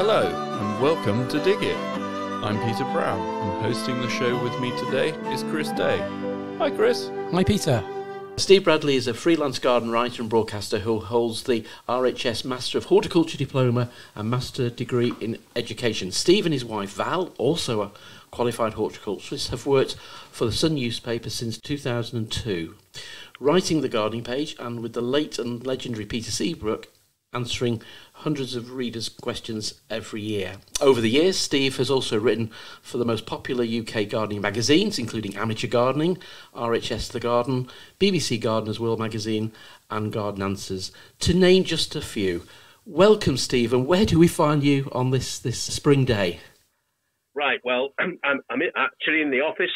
Hello and welcome to Dig It. I'm Peter Brown and hosting the show with me today is Chris Day. Hi Chris. Hi Peter. Steve Bradley is a freelance garden writer and broadcaster who holds the RHS Master of Horticulture Diploma and Master Degree in Education. Steve and his wife Val, also a qualified horticulturist, have worked for the Sun newspaper since 2002, writing the gardening page and with the late and legendary Peter Seabrook answering hundreds of readers' questions every year. Over the years, Steve has also written for the most popular UK gardening magazines, including Amateur Gardening, RHS The Garden, BBC Gardener's World Magazine, and Garden Answers, to name just a few. Welcome, Steve, and where do we find you on this spring day? Right, well, I'm actually in the office.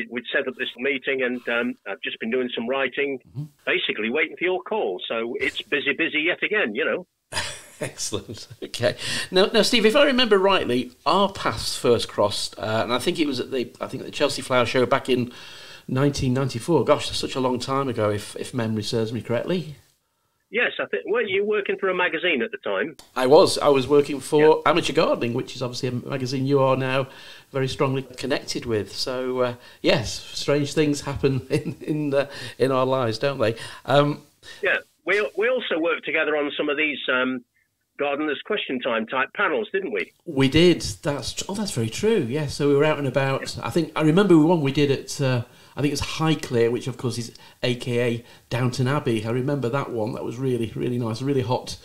We'd set up this meeting and I've just been doing some writing, basically waiting for your call. So it's busy yet again, you know. Excellent. Okay. Now, Steve, if I remember rightly, our paths first crossed, and I think it was at the Chelsea Flower Show back in 1994. Gosh, that's such a long time ago, if memory serves me correctly. Yes, I think. Weren't you working for a magazine at the time? I was working for Amateur Gardening, which is obviously a magazine you are now very strongly connected with. So yes, strange things happen in our lives, don't they? Yeah, we also worked together on some of these Gardeners Question Time type panels, didn't we? We did. That's very true. Yeah, so we were out and about. Yeah. I remember one we did at. I think it's Highclere, which of course is AKA Downton Abbey. I remember that one. That was really, really nice. A really hot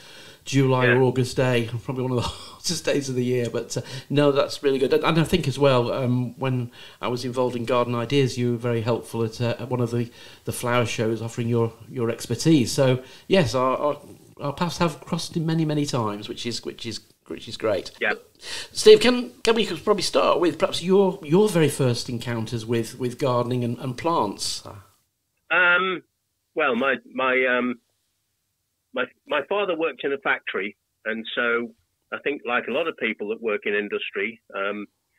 July or August day. Probably one of the hottest days of the year. But no, that's really good. And I think as well, when I was involved in Garden Ideas, you were very helpful at one of the flower shows, offering your expertise. So yes, our paths have crossed many, many times, which is great. Yeah. Steve, can we probably start with perhaps your very first encounters with gardening and plants? Well, my father worked in a factory, and so I think, like a lot of people that work in industry,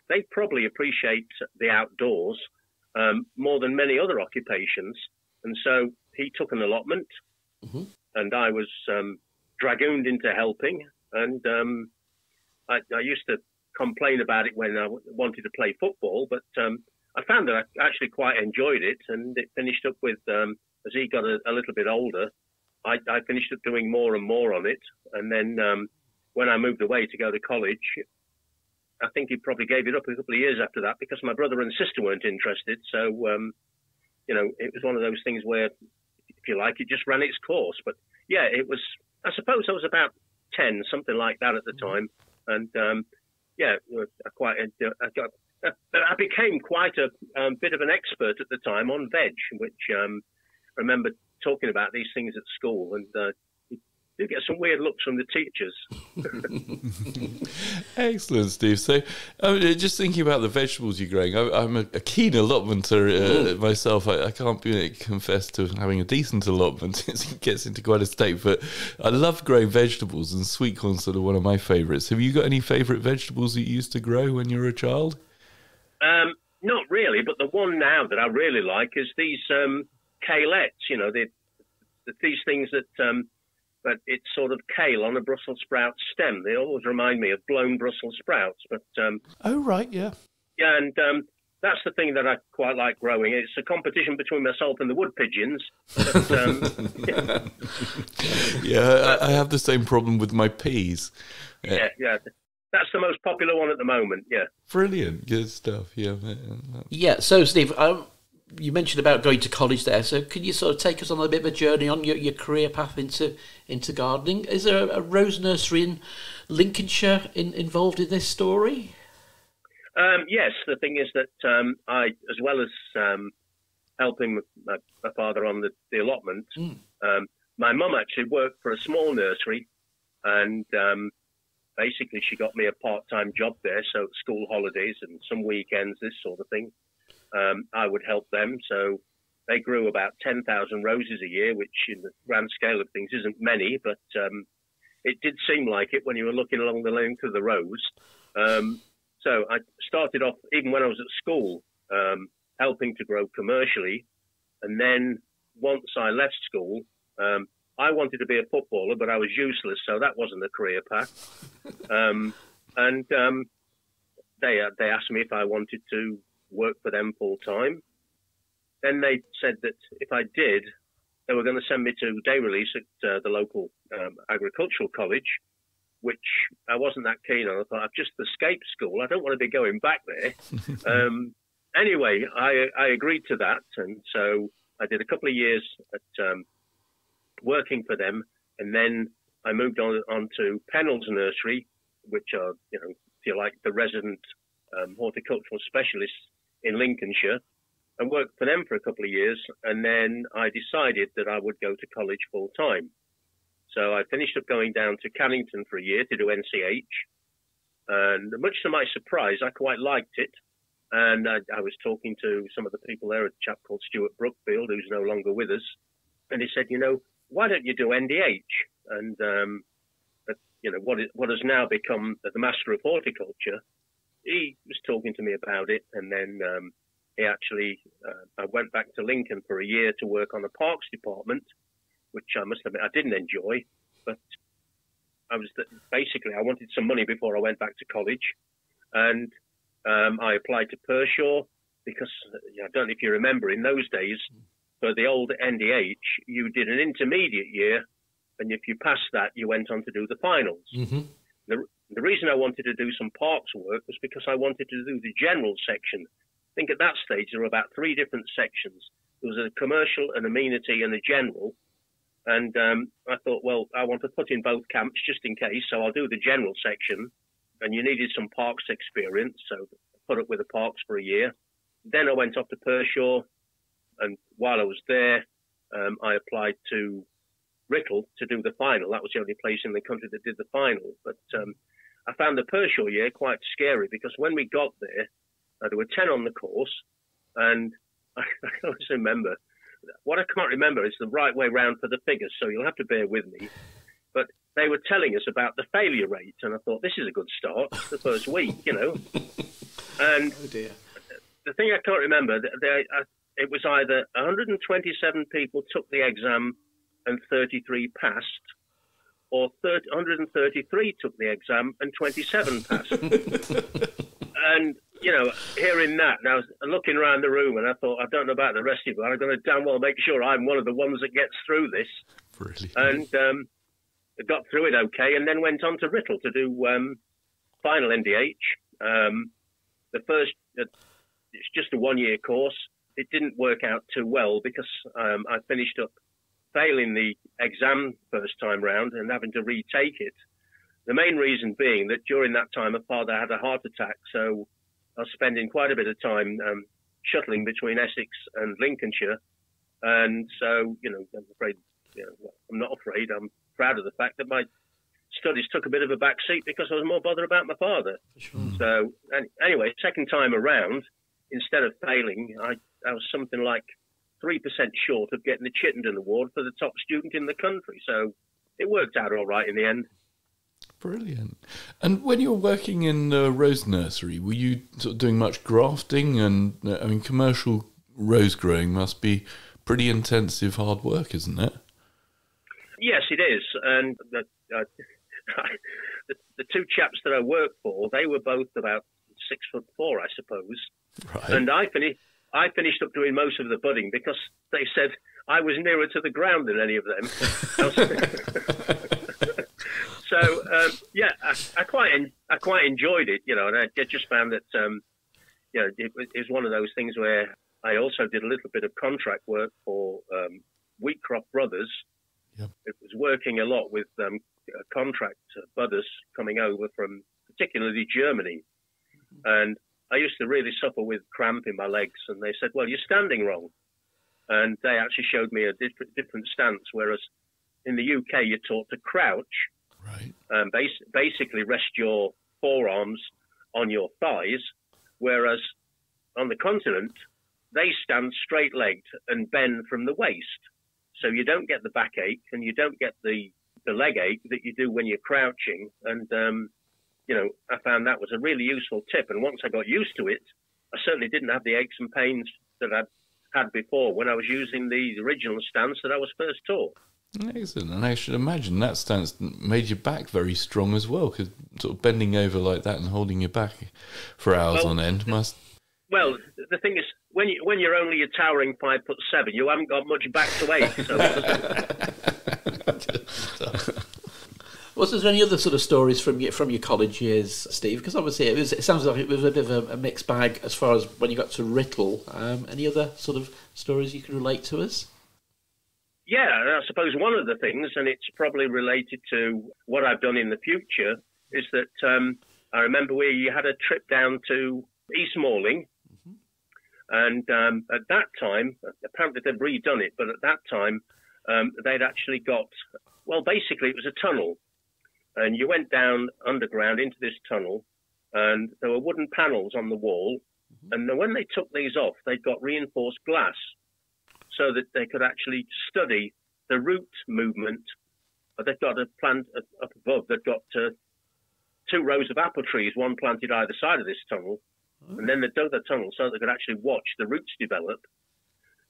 they probably appreciate the outdoors more than many other occupations. And so he took an allotment, and I was dragooned into helping. And I used to complain about it when I wanted to play football, but I found that I actually quite enjoyed it, and it finished up with, as he got a little bit older, I finished up doing more and more on it. And then when I moved away to go to college, I think he probably gave it up a couple of years after that because my brother and sister weren't interested. So, it was one of those things where, if you like, it just ran its course. But yeah, it was, I suppose I was about 10, something like that at the time. And I became quite a bit of an expert at the time on veg, which I remember talking about these things at school, and you do get some weird looks from the teachers. Excellent, Steve. So, just thinking about the vegetables you're growing, I'm a keen allotmenter myself. I can't confess to having a decent allotment. It gets into quite a state, but I love growing vegetables, and sweet corn's sort of one of my favourites. Have you got any favourite vegetables that you used to grow when you were a child? Not really, but the one now that I really like is these kalettes. You know, these things that. But it's sort of kale on a Brussels sprout stem. They always remind me of blown Brussels sprouts. But oh, right, yeah. Yeah, and that's the thing that I quite like growing. It's a competition between myself and the wood pigeons. But, yeah, I have the same problem with my peas. Yeah. That's the most popular one at the moment, yeah. Brilliant, good stuff, yeah. Yeah, so Steve, you mentioned about going to college there, so could you sort of take us on a bit of a journey on your career path into gardening? Is there a rose nursery in Lincolnshire involved in this story? Yes, the thing is that I, as well as helping my father on the allotment, my mum actually worked for a small nursery, and basically she got me a part-time job there, so school holidays and some weekends, this sort of thing. I would help them. So they grew about 10,000 roses a year, which in the grand scale of things isn't many, but it did seem like it when you were looking along the length of the rows. So I started off, even when I was at school, helping to grow commercially. And then once I left school, I wanted to be a footballer, but I was useless, so that wasn't a career path. And they asked me if I wanted to work for them full time. Then they said that if I did, they were going to send me to day release at the local agricultural college, which I wasn't that keen on. I thought, I've just escaped school. I don't want to be going back there. Anyway, I agreed to that. And so I did a couple of years at working for them. And then I moved on to Pennell's Nursery, which are, you know, if you like, the resident horticultural specialists in Lincolnshire, and worked for them for a couple of years. And then I decided that I would go to college full time. So I finished up going down to Cannington for a year to do NCH. And much to my surprise, I quite liked it. And I was talking to some of the people there, a chap called Stuart Brookfield, who's no longer with us. And he said, you know, why don't you do NDH? And, you know, what has now become the Master of Horticulture. He was talking to me about it. And then he actually, I went back to Lincoln for a year to work on the Parks Department, which I must admit I didn't enjoy, but I wanted some money before I went back to college. And I applied to Pershore because, I don't know if you remember, in those days, for the old NDH, you did an intermediate year, and if you passed that, you went on to do the finals. Mm-hmm. The reason I wanted to do some parks work was because I wanted to do the general section. I think at that stage there were about 3 different sections. There was a commercial, an amenity, and a general. And I thought, well, I want to put in both camps just in case, so I'll do the general section. And you needed some parks experience, so I put up with the parks for a year. Then I went off to Pershore, and while I was there, I applied to Writtle to do the final. That was the only place in the country that did the final. But I found the Pershore year quite scary because when we got there were 10 on the course, and I always remember, what I can't remember is the right way round for the figures, so you'll have to bear with me. But they were telling us about the failure rate, and I thought, this is a good start, the first week, you know. And oh dear. The thing I can't remember, it was either 127 people took the exam and 33 passed, or 133 took the exam and 27 passed. And, you know, hearing that, and I was looking around the room and I thought, I don't know about the rest of you, but I'm going to damn well make sure I'm one of the ones that gets through this. Brilliant. And got through it okay, and then went on to Writtle to do final NDH. The first, it's just a 1-year course. It didn't work out too well because I finished up failing the exam first time round and having to retake it. The main reason being that during that time, my father had a heart attack, so I was spending quite a bit of time shuttling between Essex and Lincolnshire. And so, you know, I'm afraid, you know, I'm not afraid, I'm proud of the fact that my studies took a bit of a back seat because I was more bothered about my father. Sure. So anyway, second time around, instead of failing, I was something like 3% short of getting the Chittenden Award for the top student in the country. So it worked out all right in the end. Brilliant. And when you were working in the rose nursery, were you sort of doing much grafting? And I mean, commercial rose growing must be pretty intensive, hard work, isn't it? Yes, it is. And the 2 chaps that I worked for, they were both about 6'4", I suppose. Right. And I finished up doing most of the budding because they said I was nearer to the ground than any of them. So yeah, I quite enjoyed it, you know, and I just found that you know, it was one of those things where I also did a little bit of contract work for Wheatcroft Brothers. Yep. It was working a lot with contract budders coming over from particularly Germany, and I used to really suffer with cramp in my legs, and they said, well, you're standing wrong. And they actually showed me a different stance, whereas in the UK you're taught to crouch. Right. Basically rest your forearms on your thighs, whereas on the continent, they stand straight-legged and bend from the waist. So you don't get the backache and you don't get the leg ache that you do when you're crouching. And, you know, I found that was a really useful tip. And once I got used to it, I certainly didn't have the aches and pains that I'd had before when I was using the original stance that I was first taught. Excellent. And I should imagine that stance made your back very strong as well, because sort of bending over like that and holding your back for hours on end must... Well, the thing is, when you're only a towering 5'7", you haven't got much back to ache. So. Was there any other sort of stories from your college years, Steve? Because obviously it sounds like it was a bit of a mixed bag as far as when you got to Writtle. Any other sort of stories you can relate to us? Yeah, I suppose one of the things, and it's probably related to what I've done in the future, is that I remember we had a trip down to East Malling, and at that time, apparently they've redone it, but at that time they'd actually got, well, basically it was a tunnel, and you went down underground into this tunnel, and there were wooden panels on the wall, and when they took these off, they'd got reinforced glass, so that they could actually study the root movement. They've got a plant up above. They've got 2 rows of apple trees, one planted either side of this tunnel. And then they dug the tunnel so they could actually watch the roots develop.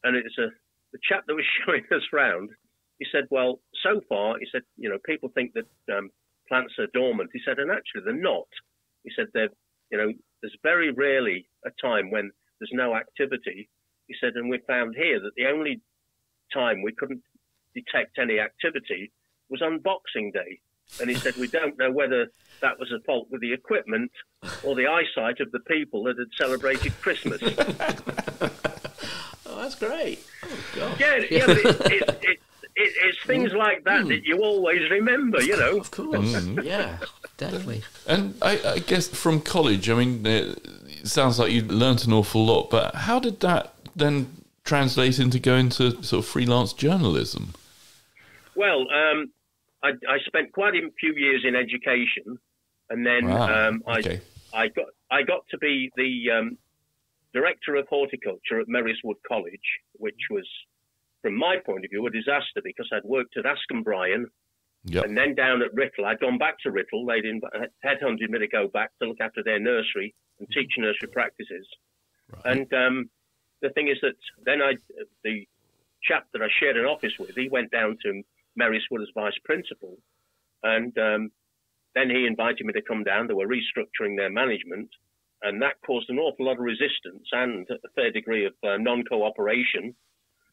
And it's the chap that was showing us round. He said, well, so far, he said, people think that plants are dormant. He said, and actually they're not. He said, there's very rarely a time when there's no activity. He said, and we found here that the only time we couldn't detect any activity was on Boxing Day. And he said, we don't know whether that was a fault with the equipment or the eyesight of the people that had celebrated Christmas. Oh, that's great. Oh, gosh. Yeah, but it's things like that that you always remember, Of course, yeah, definitely. And I guess from college, I mean, it sounds like you learnt an awful lot, but how did that then translate into going to sort of freelance journalism? Well, I spent quite a few years in education, and then I got to be the director of horticulture at Merriswood College, which was, from my point of view, a disaster because I'd worked at Askham Bryan, and then down at Writtle. I'd gone back to Writtle. They'd headhunted me to go back to look after their nursery and teach nursery practices. Right. And the thing is that then the chap that I shared an office with, he went down to Merriswood as vice principal, and then he invited me to come down. They were restructuring their management, and that caused an awful lot of resistance and a fair degree of non-cooperation.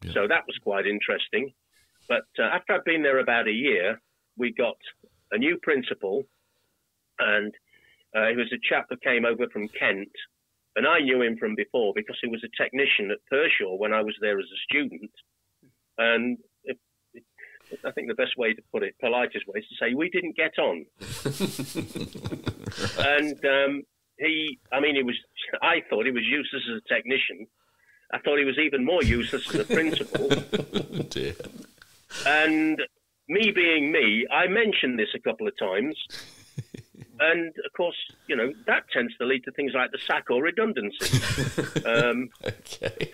Yeah. So that was quite interesting. But after I'd been there about a year, we got a new principal, and he was a chap that came over from Kent. And I knew him from before because he was a technician at Pershaw when I was there as a student. And I think the best way to put it, politest way, is to say we didn't get on. And I thought he was useless as a technician. I thought he was even more useless as a principal. Dear. And me being me, I mentioned this a couple of times. And, of course, that tends to lead to things like the sack or redundancy. Okay.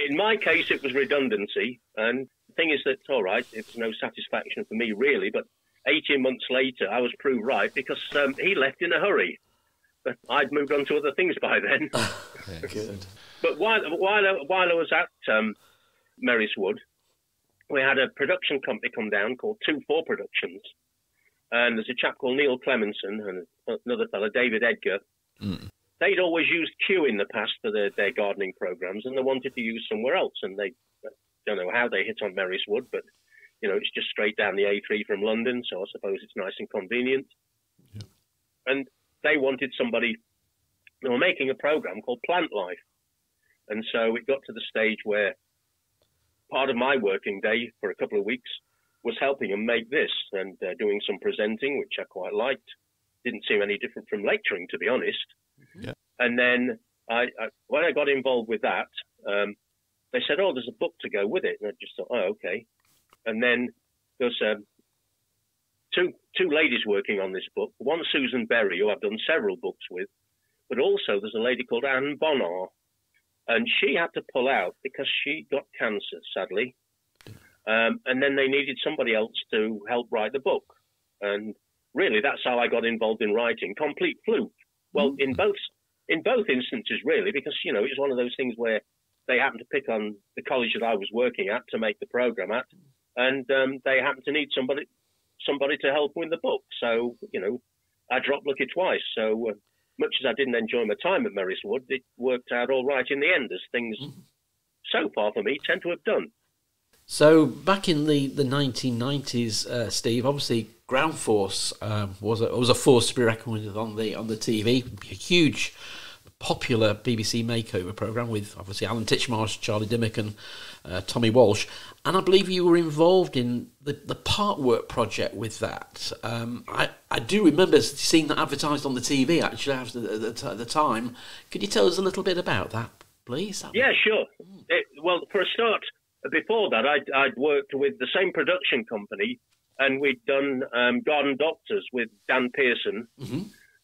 In my case, it was redundancy. And the thing is that, all right, it was no satisfaction for me, really. But 18 months later, I was proved right because he left in a hurry. But I'd moved on to other things by then. Good. But while I was at Merriswood, we had a production company come down called 2-4 Productions. And there's a chap called Neil Clemenson and another fellow, David Edgar. They'd always used Kew in the past for their gardening programs, and they wanted to use somewhere else. And they don't know how they hit on Merriswood, but, it's just straight down the A3 from London, so I suppose it's nice and convenient. Yeah. And they wanted somebody, they were making a program called Plant Life. And so it got to the stage where part of my working day for a couple of weeks was helping them make this and doing some presenting, which I quite liked. Didn't seem any different from lecturing, to be honest. Yeah. And then when I got involved with that, they said, oh, there's a book to go with it. And I just thought, oh, okay. And then there's two ladies working on this book. One, Susan Berry, who I've done several books with, but also there's a lady called Anne Bonar. And she had to pull out because she got cancer, sadly. And then they needed somebody else to help write the book. And really, that's how I got involved in writing. Complete fluke. Well, in both instances, really, because, it was one of those things where they happened to pick on the college that I was working at to make the program at. and they happened to need somebody to help win the book. So, I dropped lucky twice. So much as I didn't enjoy my time at Merriswood, it worked out all right in the end, as things so far for me tend to have done. So back in the 1990s, Steve, obviously Ground Force was a force to be reckoned with on the TV. A huge, popular BBC makeover programme with obviously Alan Titchmarsh, Charlie Dimmock and Tommy Walsh. And I believe you were involved in the part work project with that. I do remember seeing that advertised on the TV, actually, at the time. Could you tell us a little bit about that, please? Yeah, sure. Well, for a start, before that, I'd worked with the same production company, and we'd done Garden Doctors with Dan Pearson. Mm-hmm.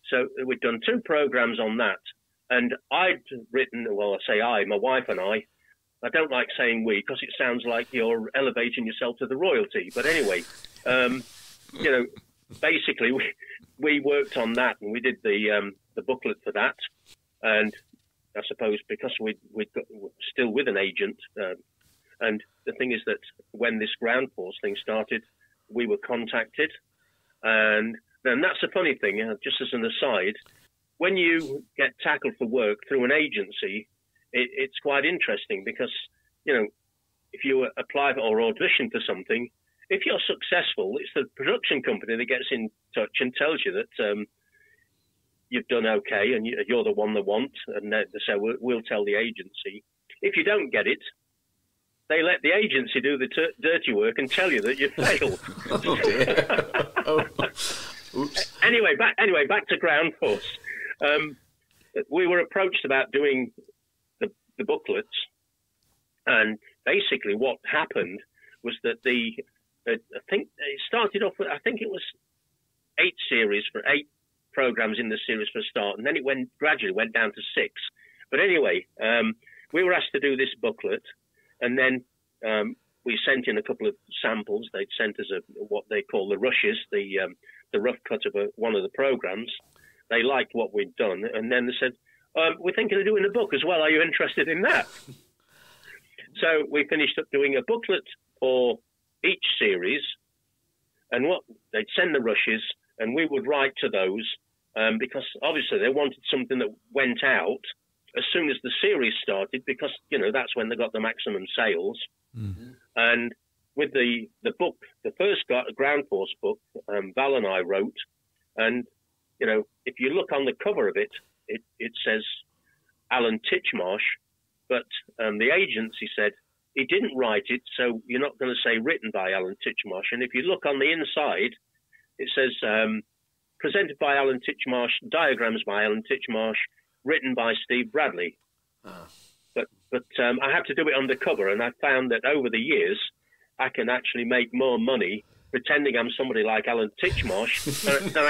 So we'd done 2 programmes on that. And I'd written, well, I say my wife and I don't like saying we because it sounds like you're elevating yourself to the royalty. But anyway, basically we worked on that, and we did the booklet for that. And I suppose because we're still with an agent, and the thing is that when this Ground Force thing started, we were contacted. And then that's a funny thing, just as an aside, when you get tackled for work through an agency, it's quite interesting because, if you apply or audition for something, if you're successful, it's the production company that gets in touch and tells you that you've done okay and you're the one they want, and they say, we'll tell the agency. If you don't get it, they let the agency do the dirty work and tell you that you failed. Oh, dear. Oops. Anyway, back to Ground Force. We were approached about doing the booklets, and basically what happened was that I think it started off with, I think it was 8 programs in the series for a start, and then it gradually went down to 6. But anyway, we were asked to do this booklet, and then we sent in a couple of samples. They'd sent us what they call the rushes, the rough cut of one of the programs. They liked what we'd done, and then they said, we're thinking of doing a book as well. Are you interested in that? So we finished up doing a booklet for each series, and they'd send the rushes, and we would write to those, because obviously they wanted something that went out as soon as the series started, because, that's when they got the maximum sales. Mm-hmm. And with the book, the first Ground Force book, Val and I wrote, and, if you look on the cover of it, it says Alan Titchmarsh, but the agency said he didn't write it, so you're not going to say written by Alan Titchmarsh. And if you look on the inside, it says presented by Alan Titchmarsh, diagrams by Alan Titchmarsh, written by Steve Bradley. But I had to do it undercover, and I found that over the years, I can actually make more money pretending I'm somebody like Alan Titchmarsh than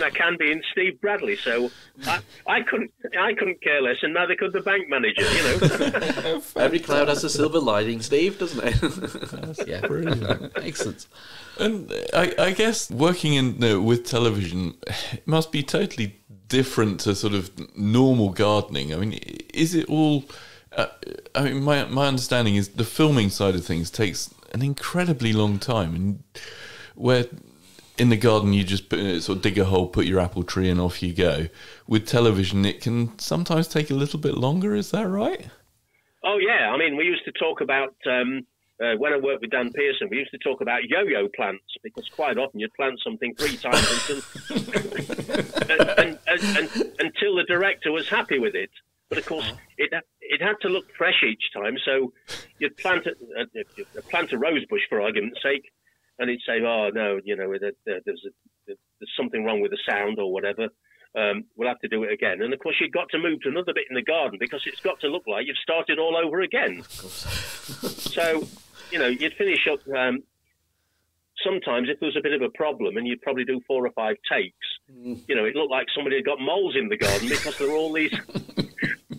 I can be in Steve Bradley. So I couldn't care less, and neither could the bank manager. Every cloud has a silver lining, Steve, doesn't it? Yeah, brilliant, excellent. And I guess working with television, it must be totally different to sort of normal gardening. I mean, is it all? My understanding is the filming side of things takes an incredibly long time, and where in the garden you just sort of dig a hole, put your apple tree, and off you go. With television, it can sometimes take a little bit longer. Is that right? Oh yeah, I mean, we used to talk about when I worked with Dan Pearson, we used to talk about yo-yo plants, because quite often you'd plant something 3 times until the director was happy with it. But of course, it had to look fresh each time. So you'd plant a rose bush, for argument's sake, and he'd say, "Oh no, there's something wrong with the sound or whatever. We'll have to do it again." And of course, you've got to move to another bit in the garden because it's got to look like you've started all over again. So you'd finish up. Sometimes, if there was a bit of a problem, and you'd probably do 4 or 5 takes, it looked like somebody had got moles in the garden because there were all these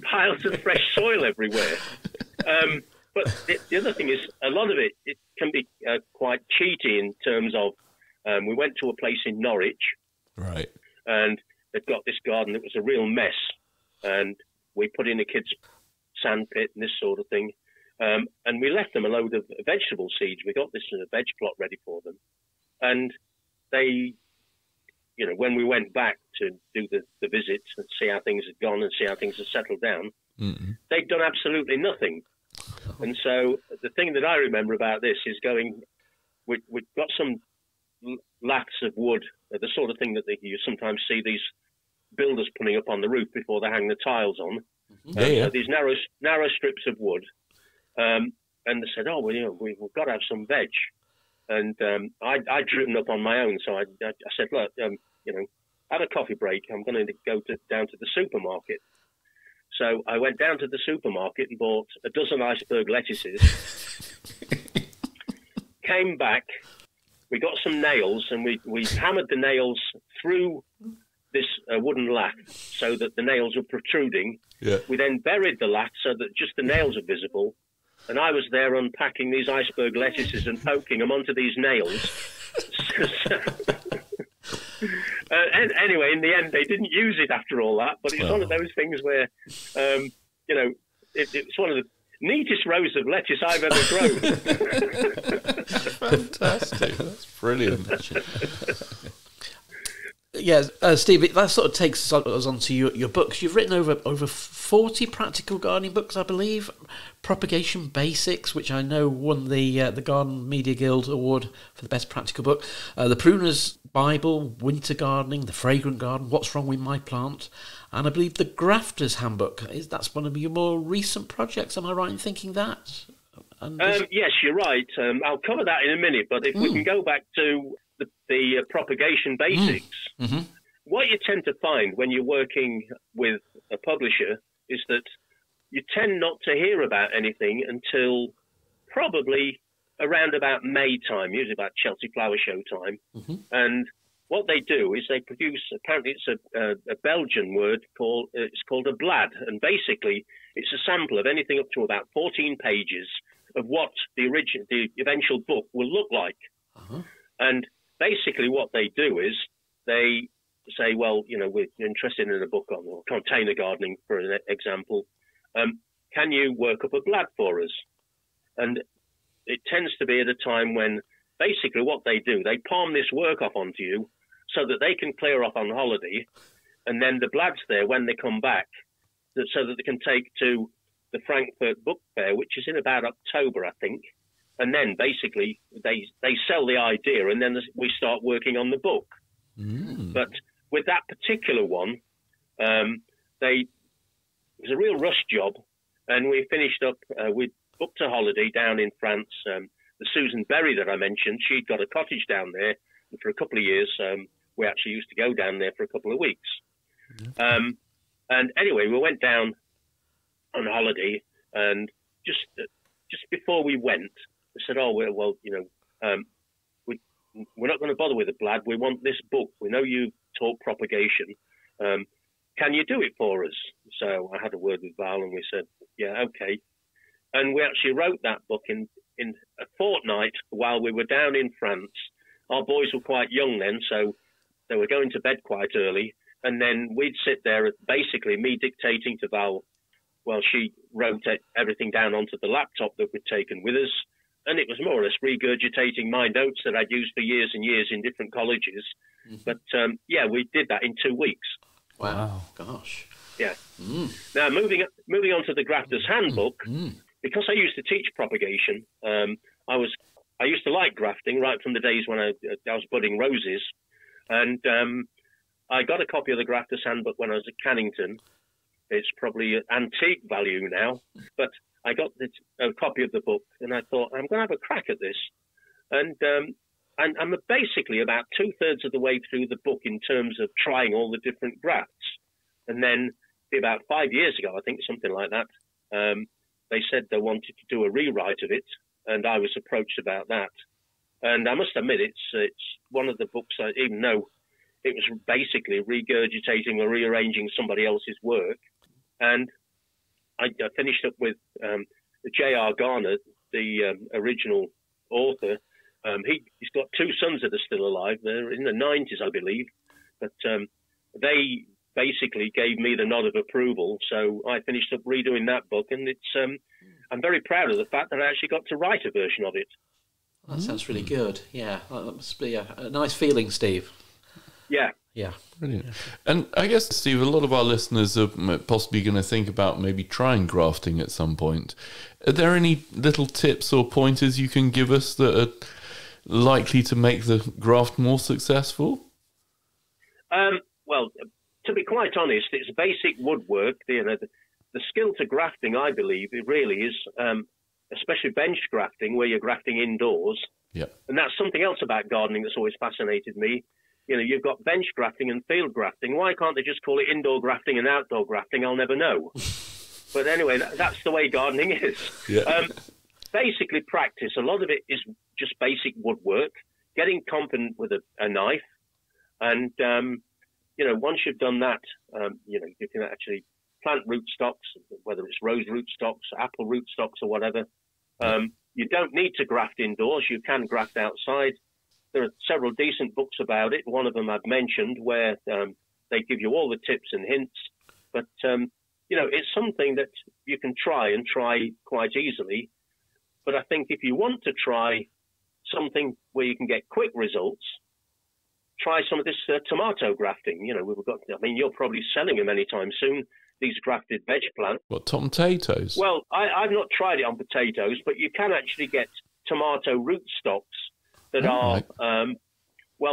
piles of fresh soil everywhere. But the other thing is, a lot of it can be quite cheaty in terms of, we went to a place in Norwich, right, and they'd got this garden that was a real mess, and we put in a kid's sand pit and this sort of thing. And we left them a load of vegetable seeds. We got this veg plot ready for them. And they, when we went back to do the visit and see how things had gone and see how things had settled down, they'd done absolutely nothing. And so the thing that I remember about this is we've got some laths of wood, the sort of thing that you sometimes see these builders putting up on the roof before they hang the tiles on. So these narrow strips of wood. And they said, "Oh, well, we've got to have some veg." And I'd driven up on my own, so I said, "Look, at a coffee break, I'm going to go down to the supermarket." So I went down to the supermarket and bought a dozen iceberg lettuces. Came back, we got some nails, and we hammered the nails through this wooden lath so that the nails were protruding. Yeah. We then buried the lath so that just the nails are visible. And I was there unpacking these iceberg lettuces and poking them onto these nails. And anyway, in the end, they didn't use it after all that. But it's one of those things where, it's one of the neatest rows of lettuce I've ever grown. Fantastic. That's brilliant. Yeah, Steve, that sort of takes us on to your books. You've written over 40 practical gardening books, I believe. Propagation Basics, which I know won the Garden Media Guild Award for the best practical book. The Pruner's Bible, Winter Gardening, The Fragrant Garden, What's Wrong with My Plant, and I believe the Grafter's Handbook. That's one of your more recent projects. Am I right in thinking that? Yes, you're right. I'll cover that in a minute, but if we can go back to the propagation basics, what you tend to find when you're working with a publisher is that you tend not to hear about anything until probably around about May time, usually about Chelsea Flower Show time. And what they do is they produce, apparently it's a Belgian word it's called a blad. And basically it's a sample of anything up to about 14 pages of what the eventual book will look like. And basically what they do is they say, well, we're interested in a book on container gardening, for an example. Can you work up a blad for us? And it tends to be at a time when basically what they do, they palm this work off onto you so that they can clear off on holiday. And then the blad's there when they come back so that they can take to the Frankfurt Book Fair, which is in about October, I think. And then basically they sell the idea and then we start working on the book. But with that particular one, it was a real rush job. And we finished up, we booked a holiday down in France. The Susan Berry that I mentioned, she'd got a cottage down there. And for a couple of years, we actually used to go down there for a couple of weeks. And anyway, we went down on holiday, and just before we went, they said, "Oh, well, we're not going to bother with the blad. We want this book. We know you taught propagation. Can you do it for us?" So I had a word with Val, and we said, "Yeah, okay." And we actually wrote that book in a fortnight while we were down in France. Our boys were quite young then, so they were going to bed quite early. And then we'd sit there, basically me dictating to Val while she wrote everything down onto the laptop that we'd taken with us. And it was more or less regurgitating my notes that I'd used for years and years in different colleges. But, we did that in 2 weeks. Wow. Gosh. Yeah. Now, moving on to the Grafter's Handbook, because I used to teach propagation, I used to like grafting right from the days when I was budding roses. And I got a copy of the Grafter's Handbook when I was at Cannington. It's probably antique value now, but I got a copy of the book, and I thought, I'm going to have a crack at this. And I'm basically about 2/3 of the way through the book in terms of trying all the different grafts. And then about 5 years ago, I think, something like that, they said they wanted to do a rewrite of it, and I was approached about that. And I must admit, it's one of the books, even though it was basically regurgitating or rearranging somebody else's work. And I finished up with J.R. Garner, the original author. He's got 2 sons that are still alive. They're in the 90s, I believe. But they basically gave me the nod of approval. So I finished up redoing that book. And it's I'm very proud of the fact that I actually got to write a version of it. That sounds really good. Yeah, that must be a nice feeling, Steve. Yeah. Yeah. Brilliant. And I guess, Steve, a lot of our listeners are possibly going to think about maybe trying grafting at some point. Are there any little tips or pointers you can give us that are likely to make the graft more successful? Well, to be quite honest, it's basic woodwork. The skill to grafting, I believe, it really is, especially bench grafting, where you're grafting indoors. Yeah. And that's something else about gardening that's always fascinated me. You know, you've got bench grafting and field grafting. Why can't they just call it indoor grafting and outdoor grafting? I'll never know. But anyway, that's the way gardening is. Yeah. Basically, practice. A lot of it is just basic woodwork, getting competent with a knife. And, once you've done that, you can actually plant rootstocks, whether it's rose rootstocks, apple rootstocks or whatever. You don't need to graft indoors. You can graft outside. There are several decent books about it. One of them I've mentioned where they give you all the tips and hints. But, it's something that you can try quite easily. But I think if you want to try something where you can get quick results, try some of this tomato grafting. You're probably selling them anytime soon, these grafted veg plants. What, potatoes? Well, I've not tried it on potatoes, but you can actually get tomato rootstocks that are,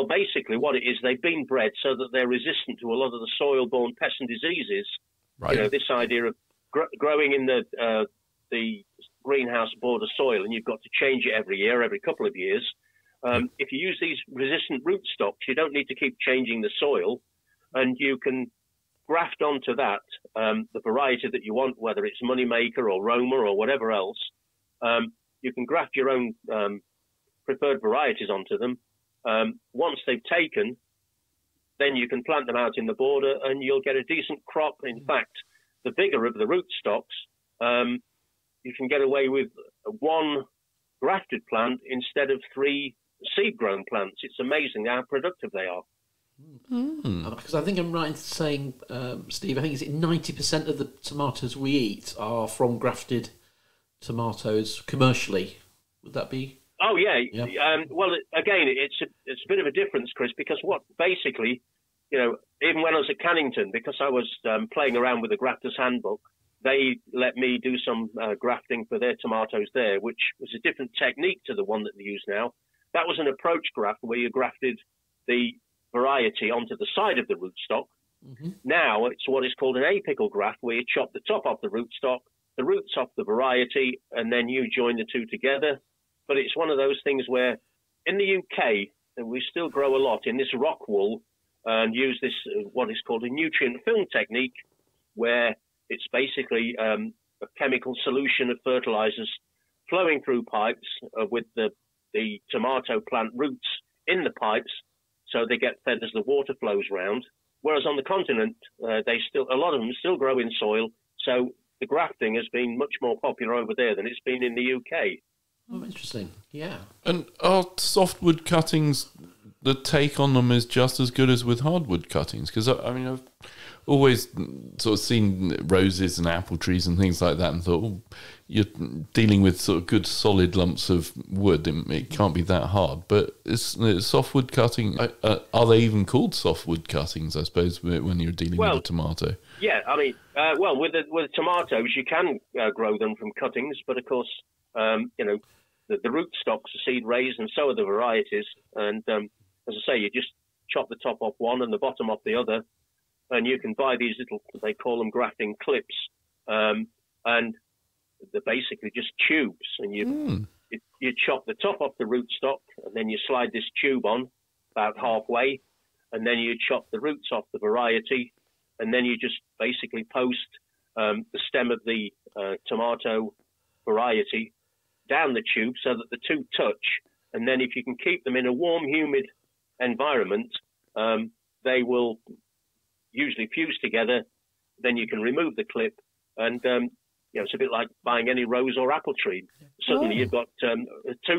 basically what it is, they've been bred so that they're resistant to a lot of the soil-borne pests and diseases. Right. This idea of growing in the greenhouse border soil, and you've got to change it every couple of years. If you use these resistant rootstocks, you don't need to keep changing the soil, and you can graft onto that the variety that you want, whether it's Moneymaker or Roma or whatever else. You can graft your own preferred varieties onto them. Once they've taken, then you can plant them out in the border and you'll get a decent crop. In fact, the bigger of the rootstocks, you can get away with one grafted plant instead of 3 seed-grown plants. It's amazing how productive they are. Because I think I'm right in saying, Steve, I think is it 90% of the tomatoes we eat are from grafted tomatoes commercially. Would that be? Oh, yeah. Well, again, it's a bit of a difference, Chris, because what basically, even when I was at Cannington, because I was playing around with the Grafter's Handbook, they let me do some grafting for their tomatoes there, which was a different technique to the one that they use now. That was an approach graft where you grafted the variety onto the side of the rootstock. Mm-hmm. Now it's what is called an apical graft, where you chop the top off the rootstock, the roots off the variety, and then you join the two together. But it's one of those things where in the UK, we still grow a lot in this rock wool and use this, what is called a nutrient film technique, where it's basically a chemical solution of fertilizers flowing through pipes with the tomato plant roots in the pipes, so they get fed as the water flows round. Whereas on the continent, a lot of them still grow in soil, so the grafting has been much more popular over there than it's been in the UK. Oh, interesting. Yeah. And are softwood cuttings, the take on them is just as good as with hardwood cuttings? Because, I've always sort of seen roses and apple trees and things like that and thought, you're dealing with sort of good solid lumps of wood. It can't be that hard. But softwood cutting, are they even called softwood cuttings, I suppose, when you're dealing with a tomato? Yeah, with the tomatoes, you can grow them from cuttings, but of course, the rootstocks are seed raised, and so are the varieties. And as I say, you just chop the top off one and the bottom off the other, and you can buy these little, they call them grafting clips, and they're basically just tubes. And you chop the top off the rootstock, and then you slide this tube on about halfway, and then you chop the roots off the variety, and then you just basically post the stem of the tomato variety down the tube so that the two touch. And then if you can keep them in a warm, humid environment, they will usually fuse together. Then you can remove the clip, and it's a bit like buying any rose or apple tree. Suddenly you've got 2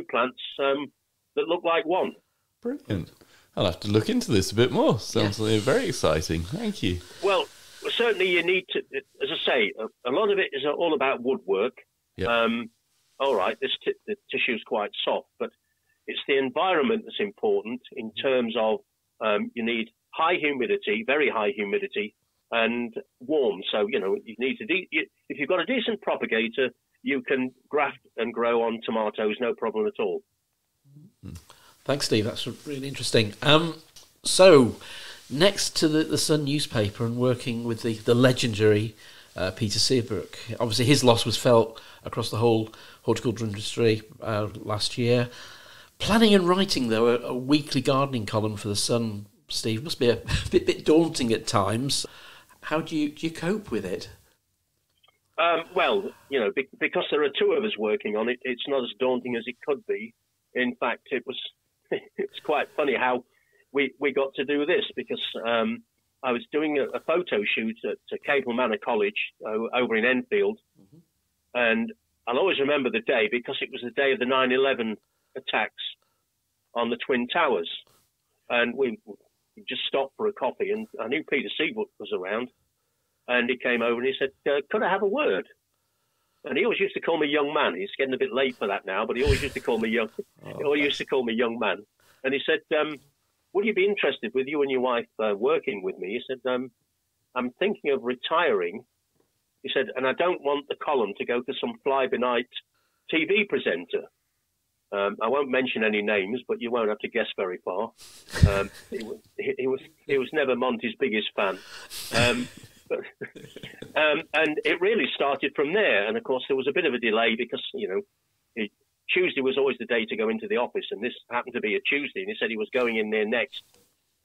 plants that look like one. Brilliant. I'll have to look into this a bit more. Sounds very exciting. Thank you. Well, certainly you need to, as I say, a lot of it is all about woodwork. All right, the tissue is quite soft, but it's the environment that's important in terms of you need high humidity, very high humidity, and warm. So, you need to, if you've got a decent propagator, you can graft and grow on tomatoes, no problem at all. Thanks, Steve. That's really interesting. So, next to the Sun newspaper and working with the legendary Peter Seabrook, obviously his loss was felt across the whole horticulture industry last year. Planning and writing, though, a weekly gardening column for the Sun, Steve, must be a bit daunting at times. How do you cope with it? Well, because there are two of us working on it, it's not as daunting as it could be. In fact, it's quite funny how we got to do this, because I was doing a photo shoot at Capel Manor College over in Enfield, and I'll always remember the day because it was the day of the 9/11 attacks on the Twin Towers, and we just stopped for a coffee, and I knew Peter Seabrook was around, and he came over and he said, "Could I have a word?" And he always used to call me young man. He's getting a bit late for that now, but he always used to call me young. He always used to call me young man. And he said, "Would you be interested, with you and your wife working with me?" He said, "I'm thinking of retiring." He said, "And I don't want the column to go to some fly-by-night TV presenter. I won't mention any names, but you won't have to guess very far. He was never Monty's biggest fan." And it really started from there. And of course, there was a bit of a delay because, Tuesday was always the day to go into the office. And this happened to be a Tuesday. And he said he was going in there next.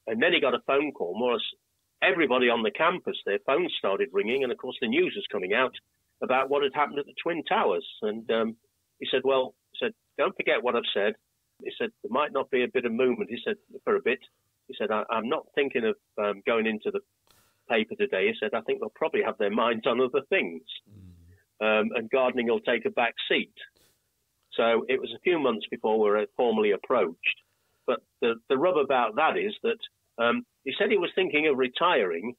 And then he got a phone call. More or less everybody on the campus, their phones started ringing. And of course, the news was coming out about what had happened at the Twin Towers. And he said, "Don't forget what I've said." He said, "There might not be a bit of movement." He said, "For a bit." He said, I'm not thinking of going into the paper today." He said, "I think they'll probably have their minds on other things, and gardening will take a back seat." So it was a few months before we were formally approached. But the rub about that is that he said he was thinking of retiring,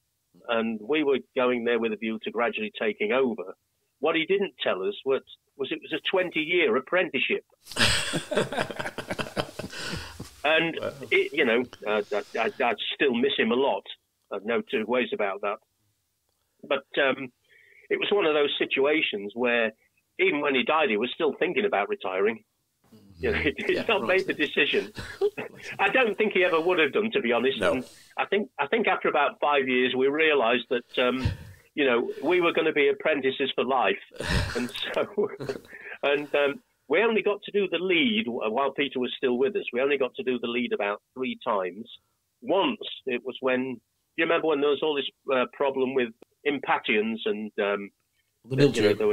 and we were going there with a view to gradually taking over. What he didn't tell us was it was a 20-year apprenticeship. And, I'd still miss him a lot. I've no two ways about that. But it was one of those situations where even when he died, he was still thinking about retiring. He's not made the decision. I don't think he ever would have done, to be honest. No. And I think after about 5 years, we realised that, we were going to be apprentices for life. And so, we only got to do the lead while Peter was still with us. We only got to do the lead about 3 times. Once, it was when, you remember when there was all this problem with impatiens and the mildew. They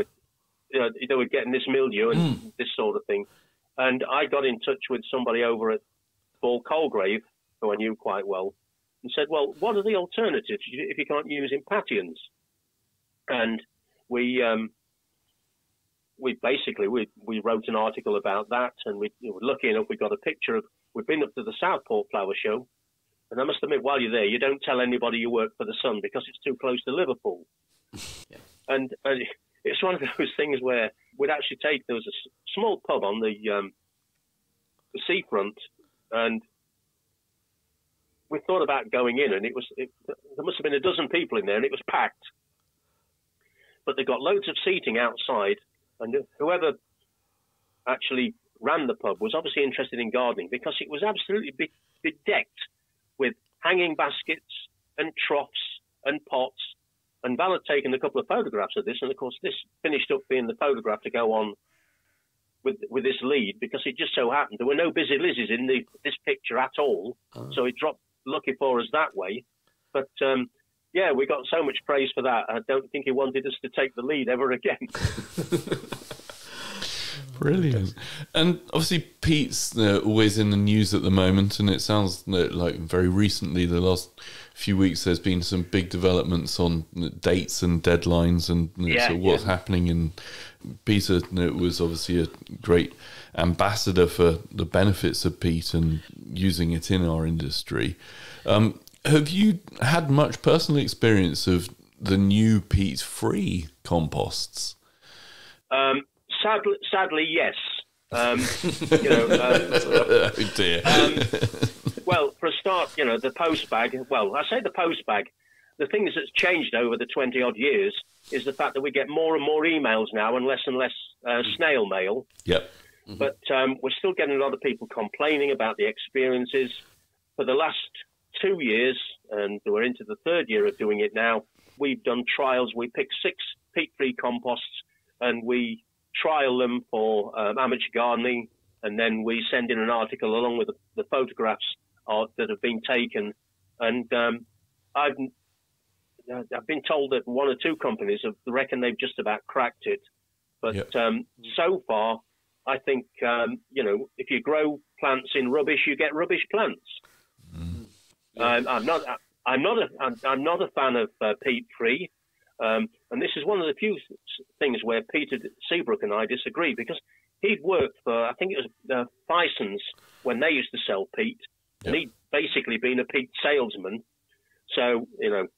were getting this mildew and this sort of thing. And I got in touch with somebody over at Ball Colgrave, who I knew quite well, and said, "Well, what are the alternatives if you can't use impatiens?" And we wrote an article about that, and we were lucky enough we got a picture of. We've been up to the Southport Flower Show, and I must admit, while you're there, you don't tell anybody you work for the Sun because it's too close to Liverpool. Yeah. And it's one of those things where we'd actually there was a small pub on the seafront, and we thought about going in, and there must have been a dozen people in there, and it was packed. But they got loads of seating outside, and whoever actually ran the pub was obviously interested in gardening because it was absolutely bedecked with hanging baskets and troughs and pots. And Val had taken a couple of photographs of this, and of course this finished up being the photograph to go on with this lead because it just so happened there were no busy Lizzies in this picture at all. So it dropped lucky for us that way. But we got so much praise for that. I don't think he wanted us to take the lead ever again. Brilliant. And obviously Pete's always in the news at the moment, and it sounds like very recently, the last few weeks, there's been some big developments on dates and deadlines and what's happening. And Peter was obviously a great ambassador for the benefits of peat and using it in our industry. Have you had much personal experience of the new peat-free composts? Sadly, yes. Oh dear. Well, for a start, the post bag. Well, I say the post bag. The thing that's changed over the 20-odd years is the fact that we get more and more emails now and less snail mail. Yep. Mm-hmm. But we're still getting a lot of people complaining about the experiences. For the last 2 years, and we're into the third year of doing it now, we've done trials. We pick 6 peat-free composts and we trial them for amateur gardening, and then we send in an article along with the photographs that have been taken. And I've been told that 1 or 2 companies reckon they've just about cracked it. But so far, I think if you grow plants in rubbish, you get rubbish plants. Mm. I'm not a fan of peat-free, and this is one of the few things where Peter Seabrook and I disagree, because he'd worked for, I think it was Fison's when they used to sell peat, and he'd basically been a peat salesman. So it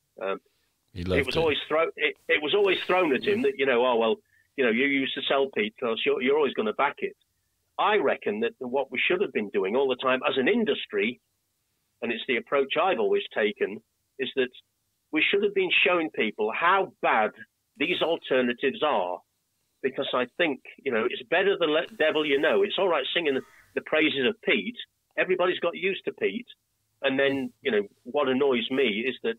was always thrown at him that you used to sell peat because you're always going to back it. I reckon that what we should have been doing all the time as an industry, and it's the approach I've always taken, is that we should have been showing people how bad these alternatives are. Because I think, it's better than let devil you know. It's all right singing the praises of peat. Everybody's got used to peat. And then, what annoys me is that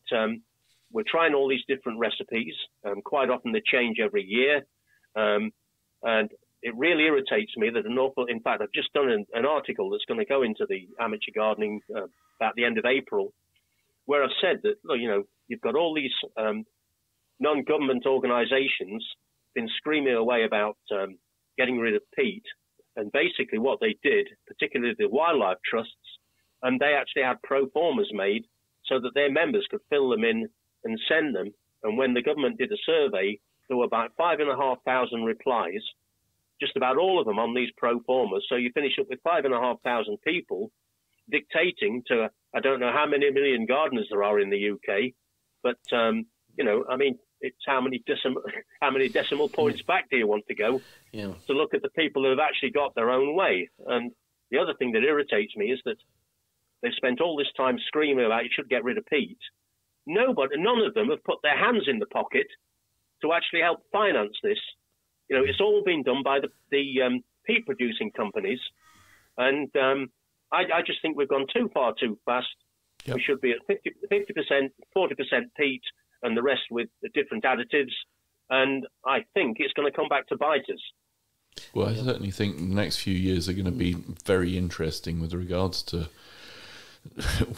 we're trying all these different recipes. Quite often they change every year. And it really irritates me that in fact, I've just done an article that's going to go into the amateur gardening about the end of April, where I've said that, you've got all these non-government organisations been screaming away about getting rid of peat. And basically what they did, particularly the wildlife trusts, and they actually had pro formas made so that their members could fill them in and send them. And when the government did a survey, there were about 5,500 replies, just about all of them on these pro formas. So you finish up with 5,500 people dictating to, I don't know how many million gardeners there are in the UK, but, it's how many decimal points back do you want to go to look at the people who have actually got their own way. And the other thing that irritates me is that they've spent all this time screaming about you should get rid of peat. None of them have put their hands in the pocket to actually help finance this. It's all been done by the peat producing companies. And I just think we've gone too far too fast. Yep. We should be at 50%, 40% peat, and the rest with the different additives. And I think it's going to come back to bite us. Well, I certainly think the next few years are going to be very interesting with regards to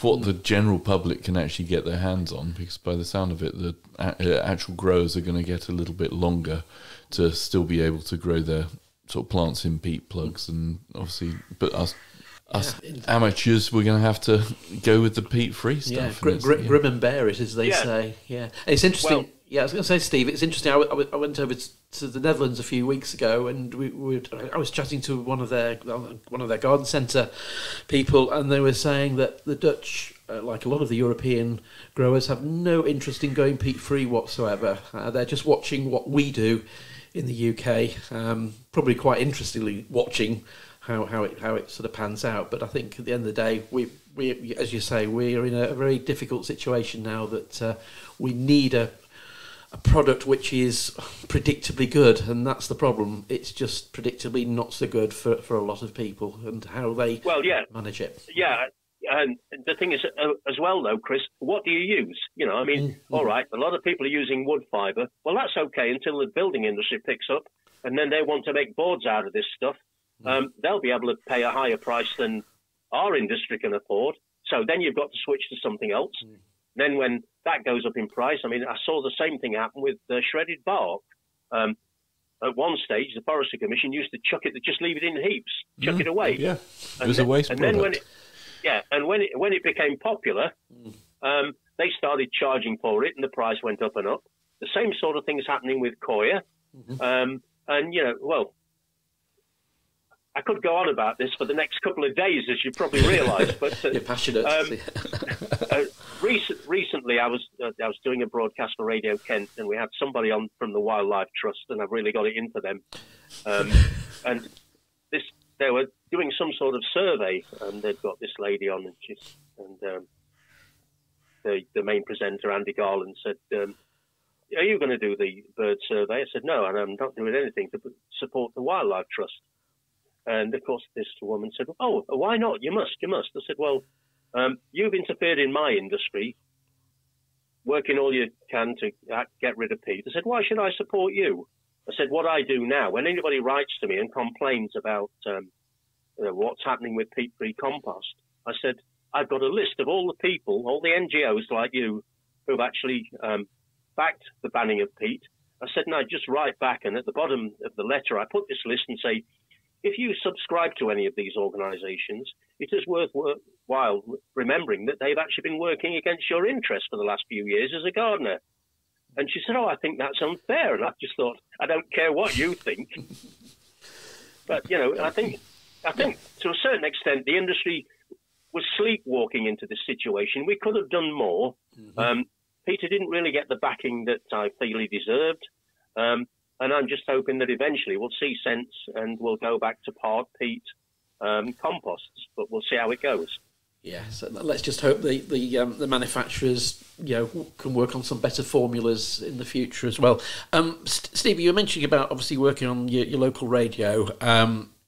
what the general public can actually get their hands on, because by the sound of it, the actual growers are going to get a little bit longer to still be able to grow their sort of plants in peat plugs. And obviously, but us amateurs, we're going to have to go with the peat-free stuff. Grim and bear it, as they say. Yeah, it's interesting. Well, I was going to say, Steve, it's interesting. I went over to the Netherlands a few weeks ago, and I was chatting to one of their garden centre people, and they were saying that the Dutch, like a lot of the European growers, have no interest in going peat-free whatsoever. They're just watching what we do in the UK, probably quite interestingly watching how it sort of pans out. But I think at the end of the day, we as you say, we are in a very difficult situation now that we need a product which is predictably good, and that's the problem. It's just predictably not so good for a lot of people, and how they manage it. Yeah, and the thing is, as well though, Chris, what do you use? All right, a lot of people are using wood fibre. Well, that's okay until the building industry picks up, and then they want to make boards out of this stuff. They'll be able to pay a higher price than our industry can afford. So then you've got to switch to something else. Then when that goes up in price, I saw the same thing happen with shredded bark. At one stage, the Forestry Commission used to just leave it in heaps, chuck it away. Yeah, it was a waste product. Then when it became popular, they started charging for it, and the price went up and up. The same sort of thing is happening with coir. I could go on about this for the next couple of days, as you probably realise. But you're passionate. recently, I was doing a broadcast for Radio Kent, and we had somebody on from the Wildlife Trust, and I've really got it into them. And they were doing some sort of survey, and they've got this lady on, and the main presenter, Andy Garland, said, "Are you going to do the bird survey?" I said, "No, and I'm not doing anything to support the Wildlife Trust." And of course, this woman said, "Oh, why not? You must. I said, "Well, you've interfered in my industry, working all you can to get rid of peat." I said, "Why should I support you?" I said, "What I do now, when anybody writes to me and complains about what's happening with peat-free compost, I said, I've got a list of all the people, all the NGOs like you, who've actually backed the banning of peat." I said, "And I just write back, and at the bottom of the letter, I put this list and say, if you subscribe to any of these organisations, it is worthwhile remembering that they've actually been working against your interests for the last few years as a gardener." And she said, "Oh, I think that's unfair." And I just thought, I don't care what you think. But, I think to a certain extent, the industry was sleepwalking into this situation. We could have done more. Mm-hmm. Peter didn't really get the backing that I feel he deserved. And I'm just hoping that eventually we'll see sense and we'll go back to part peat composts. But we'll see how it goes. Yeah, so let's just hope the manufacturers can work on some better formulas in the future as well. Stevie, you were mentioning about obviously working on your local radio.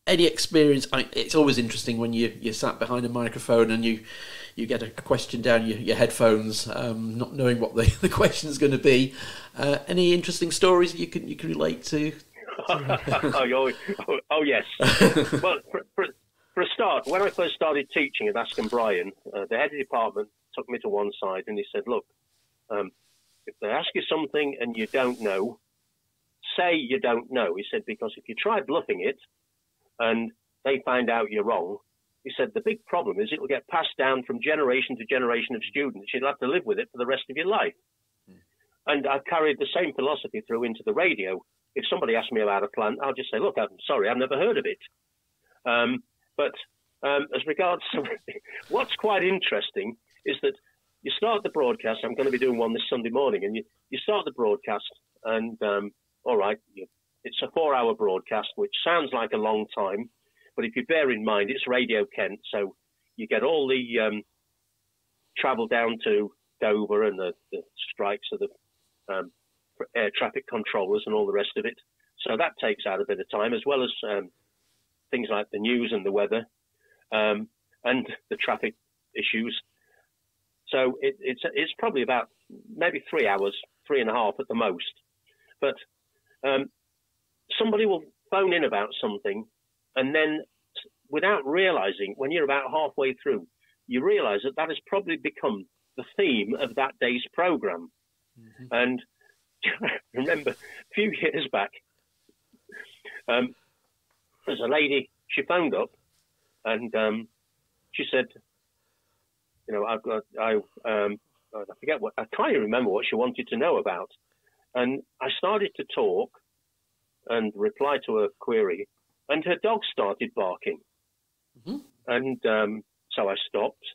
Any experience? It's always interesting when you sat behind a microphone and you get a question down your headphones, not knowing what the question's going to be. Any interesting stories you can relate to? Oh yes. Well, for a start, when I first started teaching at Askham Bryan, the head of the department took me to one side and he said, "Look, if they ask you something and you don't know, say you don't know." He said, "Because if you try bluffing it and they find out you're wrong," he said, "the big problem is it will get passed down from generation to generation of students. You'll have to live with it for the rest of your life." And I've carried the same philosophy through into the radio. If somebody asks me about a plant, I'll just say, "Look, I'm sorry, I've never heard of it." But as regards to what's quite interesting is that you start the broadcast. I'm going to be doing one this Sunday morning, and you start the broadcast, and all right, it's a 4-hour broadcast, which sounds like a long time, but if you bear in mind, it's Radio Kent, so you get all the travel down to Dover and the strikes of the air traffic controllers and all the rest of it. So that takes out a bit of time, as well as things like the news and the weather and the traffic issues. So it's probably about maybe 3 hours, 3.5 at the most. But somebody will phone in about something, and then without realizing, when you're about halfway through, you realize that has probably become the theme of that day's program. Mm-hmm. And I remember a few years back, there's a lady, she phoned up and she said, I forget I can't even remember what she wanted to know about. And I started to talk and reply to her query, and her dog started barking. Mm-hmm. And so I stopped.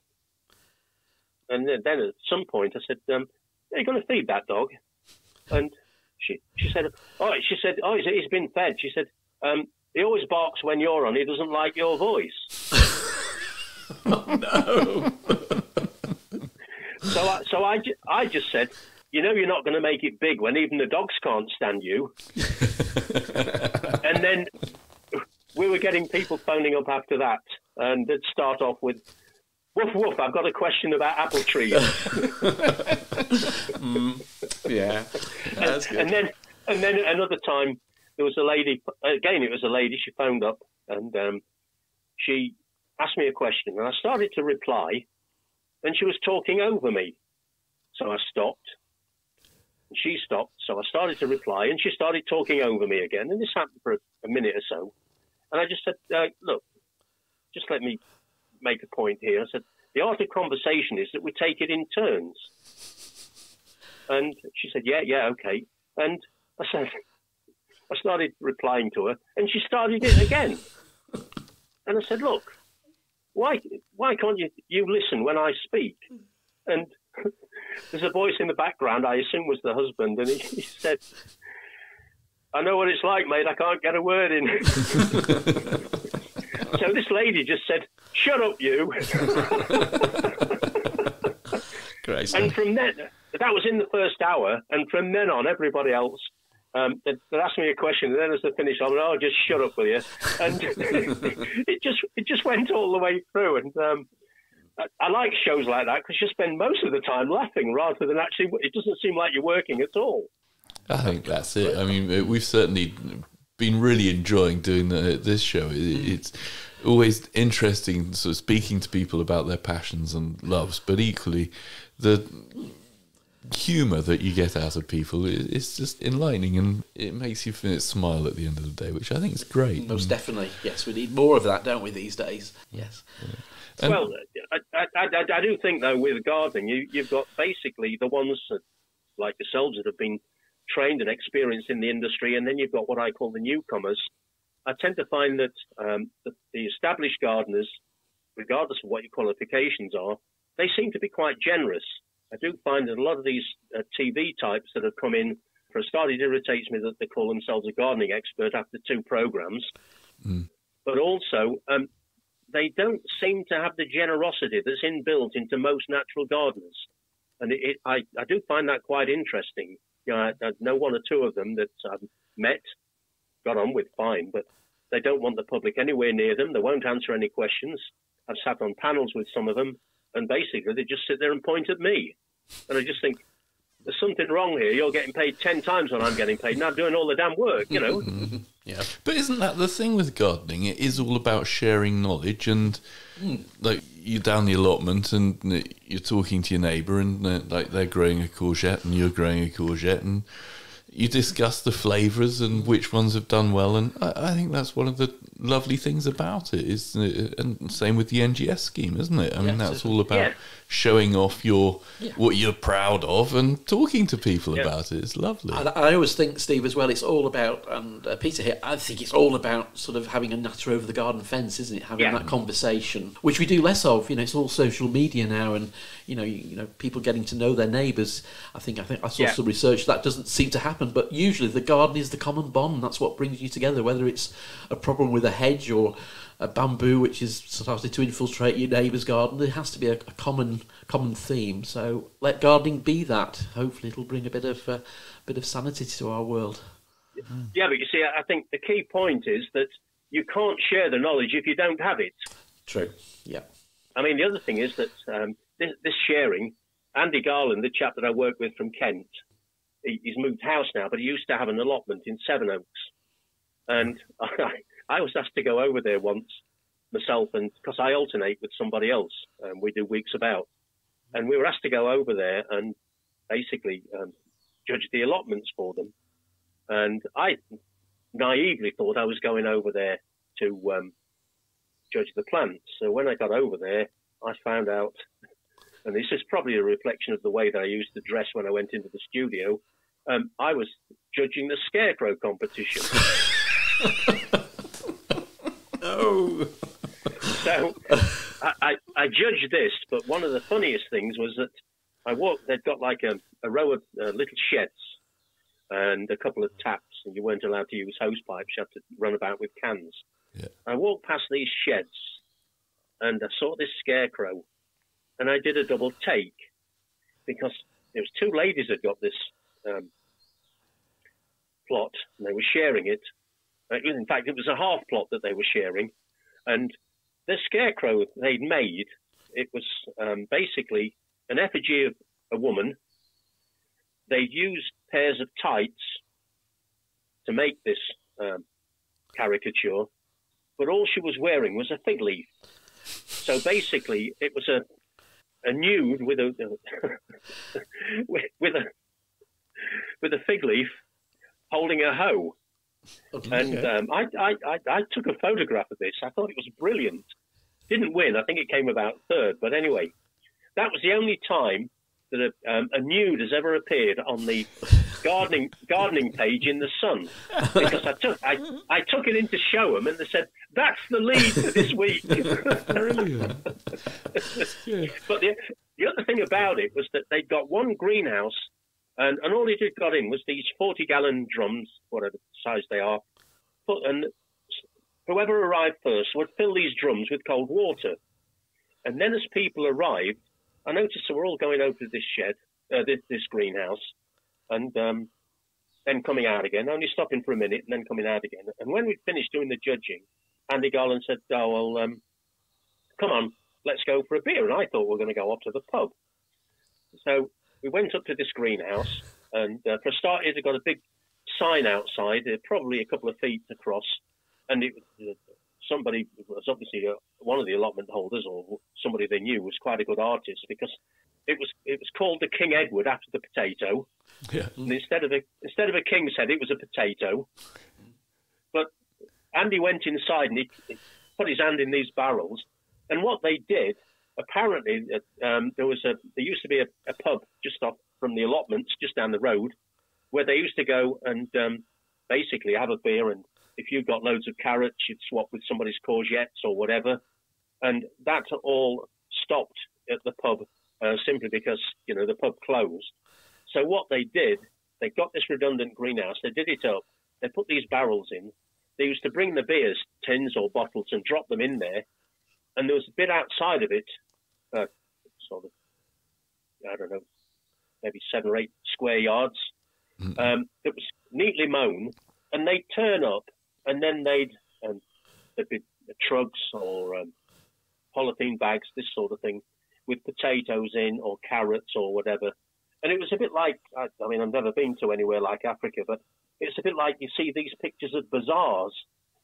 And then at some point I said, "Are you going to feed that dog?" And she said, he's been fed. She said, "He always barks when you're on. He doesn't like your voice." Oh, no. So I just said, "You're not going to make it big when even the dogs can't stand you." And then we were getting people phoning up after that, and they'd start off with, "Woof, woof, I've got a question about apple trees." Yeah, that's good. And then another time, there was a lady, again, it was a lady, she phoned up, and she asked me a question, and I started to reply, and she was talking over me. So I stopped, and she stopped, so I started to reply, and she started talking over me again, and this happened for a minute or so. And I just said, "Look, just let me make a point here." I said, "The art of conversation is that we take it in turns." And she said, yeah, okay. And I started replying to her, and she started it again. And I said, "Look, why can't you listen when I speak?" And there's a voice in the background, I assume was the husband, and he said, "I know what it's like, mate, I can't get a word in." So this lady just said, "Shut up, you." Great. And from then, that was in the first hour, and from then on, everybody else, they'd ask me a question, and then as they finished, I went, "Oh, just shut up, will you?" And it just went all the way through, and I like shows like that because you spend most of the time laughing rather than actually, it doesn't seem like you're working at all. I think that's it. I mean, we've certainly been really enjoying doing this show. It's always interesting sort of speaking to people about their passions and loves, but equally the humour that you get out of people is just enlightening, and it makes you smile at the end of the day, which I think is great. Most definitely. Yes, we need more of that, don't we, these days? Yes. Yeah. Well, I do think, though, with gardening, you've got basically the ones that, like yourselves that have been trained and experienced in the industry, and then you've got what I call the newcomers. I tend to find that the established gardeners, regardless of what your qualifications are, they seem to be quite generous. I do find that a lot of these TV types that have come in, for a start, it irritates me that they call themselves a gardening expert after 2 programs. But also, they don't seem to have the generosity that's inbuilt into most natural gardeners. And I do find that quite interesting. You know, I know 1 or 2 of them that I've met, got on with fine, but they don't want the public anywhere near them. They won't answer any questions. I've sat on panels with some of them, and basically they just sit there and point at me. And I just think, there's something wrong here. You're getting paid 10 times what I'm getting paid, and I'm doing all the damn work, you know. Yeah. But isn't that the thing with gardening? It is all about sharing knowledge, and like you're down the allotment and you're talking to your neighbour, and like they're growing a courgette and you're growing a courgette, and you discuss the flavours and which ones have done well, and I think that's one of the lovely things about it. Is and same with the NGS scheme, isn't it? I mean, that's all about showing off what you're proud of and talking to people about it. It's lovely. I always think, Steve, as well, it's all about, and Peter here, I think it's all about sort of having a natter over the garden fence, isn't it? Having that conversation, which we do less of. You know, it's all social media now, and you know, people getting to know their neighbours. I think I saw some research that doesn't seem to happen, but usually the garden is the common bond. That's what brings you together, whether it's a problem with a hedge or a bamboo which is starting to infiltrate your neighbour's garden. There has to be a common theme. So let gardening be that. Hopefully, it'll bring a bit of sanity to our world. Yeah, but you see, I think the key point is that you can't share the knowledge if you don't have it. True. Yeah. I mean, the other thing is that this sharing. Andy Garland, the chap that I work with from Kent, he's moved house now, but he used to have an allotment in Sevenoaks, and I was asked to go over there once myself, and because I alternate with somebody else, we do weeks about, and we were asked to go over there and basically judge the allotments for them. And I naively thought I was going over there to judge the plants. So when I got over there, I found out, and this is probably a reflection of the way that I used to dress when I went into the studio, I was judging the scarecrow competition. No. So I judged this, but one of the funniest things was that I walked, they'd got like a row of little sheds and a couple of taps, and you weren't allowed to use hose pipes, you had to run about with cans. Yeah. I walked past these sheds and I saw this scarecrow, and I did a double take because there was 2 ladies that got this plot, and they were sharing it. In fact, it was a half plot that they were sharing, and the scarecrow they'd made, it was basically an effigy of a woman. They'd used pairs of tights to make this caricature, but all she was wearing was a fig leaf. So basically, it was a nude with a with a fig leaf holding a hoe. Okay. And I took a photograph of this. I thought it was brilliant. Didn't win. I think it came about 3rd. But anyway, that was the only time that a nude has ever appeared on the gardening page in the Sun, because I took it in to show them, and they said that's the lead for this week. Brilliant. But the other thing about it was that they'd got one greenhouse, and all it had got in was these 40-gallon drums, whatever size they are, and whoever arrived first would fill these drums with cold water. And then as people arrived, I noticed they were all going over to this shed, this greenhouse, and then coming out again, only stopping for a minute and then coming out again. And when we'd finished doing the judging, Andy Garland said, "Oh, well, come on, let's go for a beer." And I thought we were going to go up to the pub. So we went up to this greenhouse, and for a start, it had got a big sign outside, probably a couple of feet across, and it somebody was obviously one of the allotment holders, or somebody they knew was quite a good artist, because it was called the King Edward after the potato. Yeah. And instead of a king's head, it was a potato. But Andy went inside and he put his hand in these barrels, and what they did, apparently, there used to be a pub just off from the allotments, just down the road, where they used to go and basically have a beer, and if you got loads of carrots, you'd swap with somebody's courgettes or whatever. And that all stopped at the pub simply because, the pub closed. So what they did, they got this redundant greenhouse, they did it up, they put these barrels in. They used to bring the beers, tins or bottles, and drop them in there. And there was a bit outside of it, sort of, I don't know, maybe 7 or 8 square yards, that was neatly mown. And they'd turn up, and then there'd be trugs or polythene bags, this sort of thing, with potatoes in or carrots or whatever. And it was a bit like, I mean, I've never been to anywhere like Africa, but it's a bit like you see these pictures of bazaars.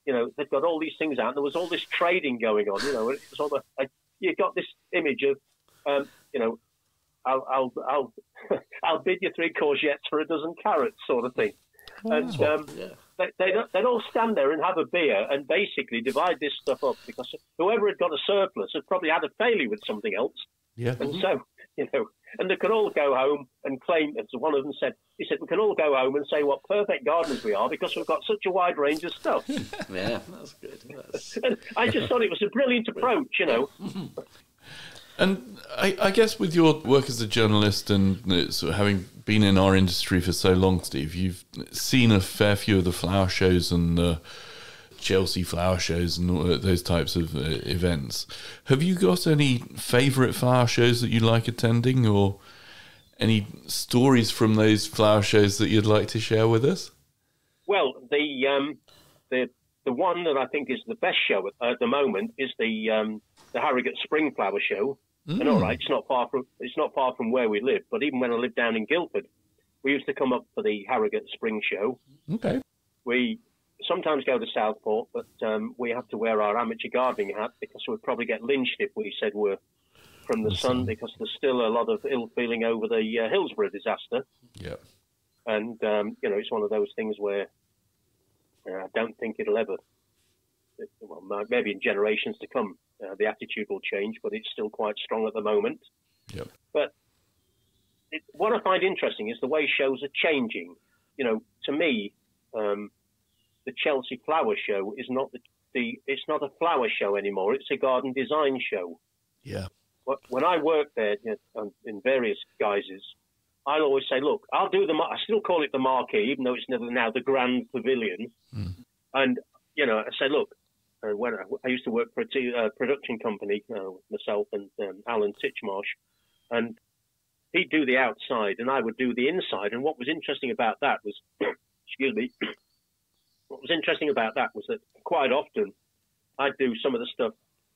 They've got all these things out, and there was all this trading going on. It was all you got this image of, I'll I'll bid you 3 courgettes for a dozen carrots, sort of thing. Wow. And they'd all stand there and have a beer and basically divide this stuff up, because whoever had got a surplus had probably had a failure with something else. Yeah. And so, and they could all go home and claim, as one of them said, he said, we can all go home and say what perfect gardeners we are because we've got such a wide range of stuff. Yeah, that's good. And I just thought it was a brilliant approach, And I guess with your work as a journalist and sort of having been in our industry for so long, Steve, you've seen a fair few of the flower shows and the Chelsea flower shows and all those types of events. Have you got any favourite flower shows that you like attending, or any stories from those flower shows that you'd like to share with us? Well, the one that I think is the best show at the moment is the Harrogate Spring Flower Show. And all right, it's not far from where we live. But even when I lived down in Guildford, we used to come up for the Harrogate Spring Show. Okay. We sometimes go to Southport, but we have to wear our amateur gardening hat because we'd probably get lynched if we said we're from the Sun, because there's still a lot of ill feeling over the Hillsborough disaster. Yeah. And it's one of those things where I don't think it'll ever. Well, maybe in generations to come, the attitude will change, but it's still quite strong at the moment. Yep. But what I find interesting is the way shows are changing. To me, the Chelsea Flower Show is not it's not a flower show anymore. It's a garden design show. Yeah. When I worked there in various guises, I'll always say, look, I still call it the marquee, even though it's now the Grand Pavilion. And, I say, look, when I used to work for a production company, myself and Alan Titchmarsh, and he'd do the outside and I would do the inside. And what was interesting about that was, excuse me, what was interesting about that was that quite often I'd do some of the stuff,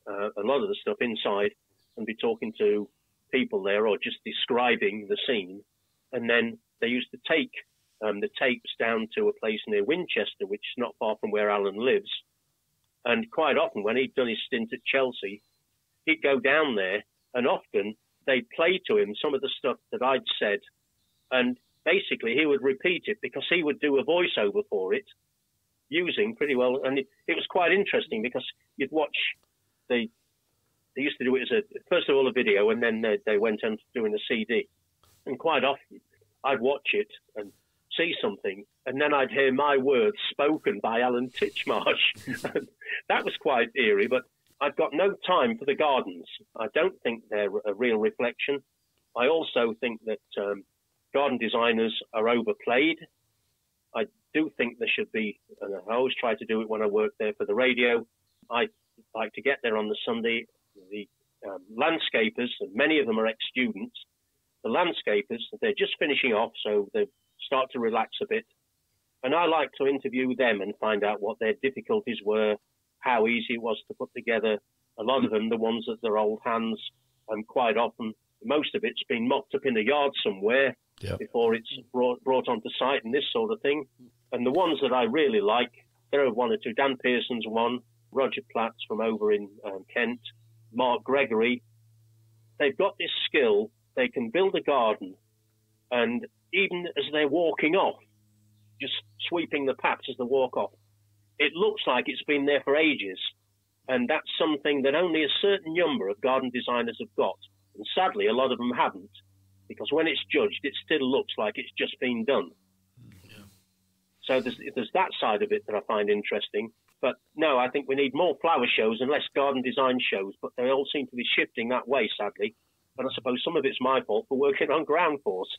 a lot of the stuff inside, and be talking to people there or just describing the scene. And then they used to take the tapes down to a place near Winchester, which is not far from where Alan lives. And quite often, when he'd done his stint at Chelsea, he'd go down there, and often they'd play to him some of the stuff that I'd said, and basically he would repeat it because he would do a voiceover for it, using pretty well. And it was quite interesting because you'd watch they used to do it as first of all a video, and then they went on to doing a CD. And quite often I'd watch it and see something, and then I'd hear my words spoken by Alan Titchmarsh. That was quite eerie, but I've got no time for the gardens. I don't think they're a real reflection. I also think that garden designers are overplayed. I do think there should be, and I always try to do it when I work there for the radio, I like to get there on the Sunday. The landscapers, and many of them are ex-students, the landscapers, they're just finishing off, so they start to relax a bit. And I like to interview them and find out what their difficulties were, how easy it was to put together. A lot of them, the ones that they're old hands, and quite often, most of it's been mocked up in a yard somewhere before it's brought onto site and this sort of thing. And the ones that I really like, there are one or two. Dan Pearson's one, Roger Platt's from over in Kent, Mark Gregory. They've got this skill. They can build a garden, and even as they're walking off, just sweeping the paths as they walk off, it looks like it's been there for ages. And that's something that only a certain number of garden designers have got. And sadly, a lot of them haven't, because when it's judged, it still looks like it's just been done. Yeah. So there's that side of it that I find interesting. But no, I think we need more flower shows and less garden design shows, but they all seem to be shifting that way, sadly. And I suppose some of it's my fault for working on ground force.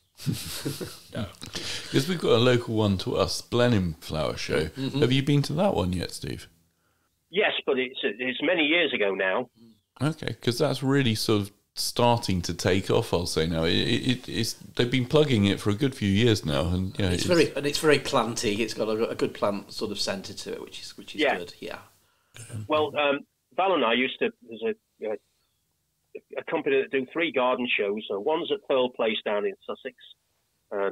No. Because we've got a local one to us, Blenheim Flower Show. Mm-hmm. Have you been to that one yet, Steve? Yes, but it's many years ago now. Okay, because that's really sort of starting to take off, I'll say now. It's they've been plugging it for a good few years now, and it's very planty. It's got a good plant sort of centre to it, which is good. Yeah. Well, Val and I used to. There's a company that do 3 garden shows. So one's at Pearl Place down in Sussex.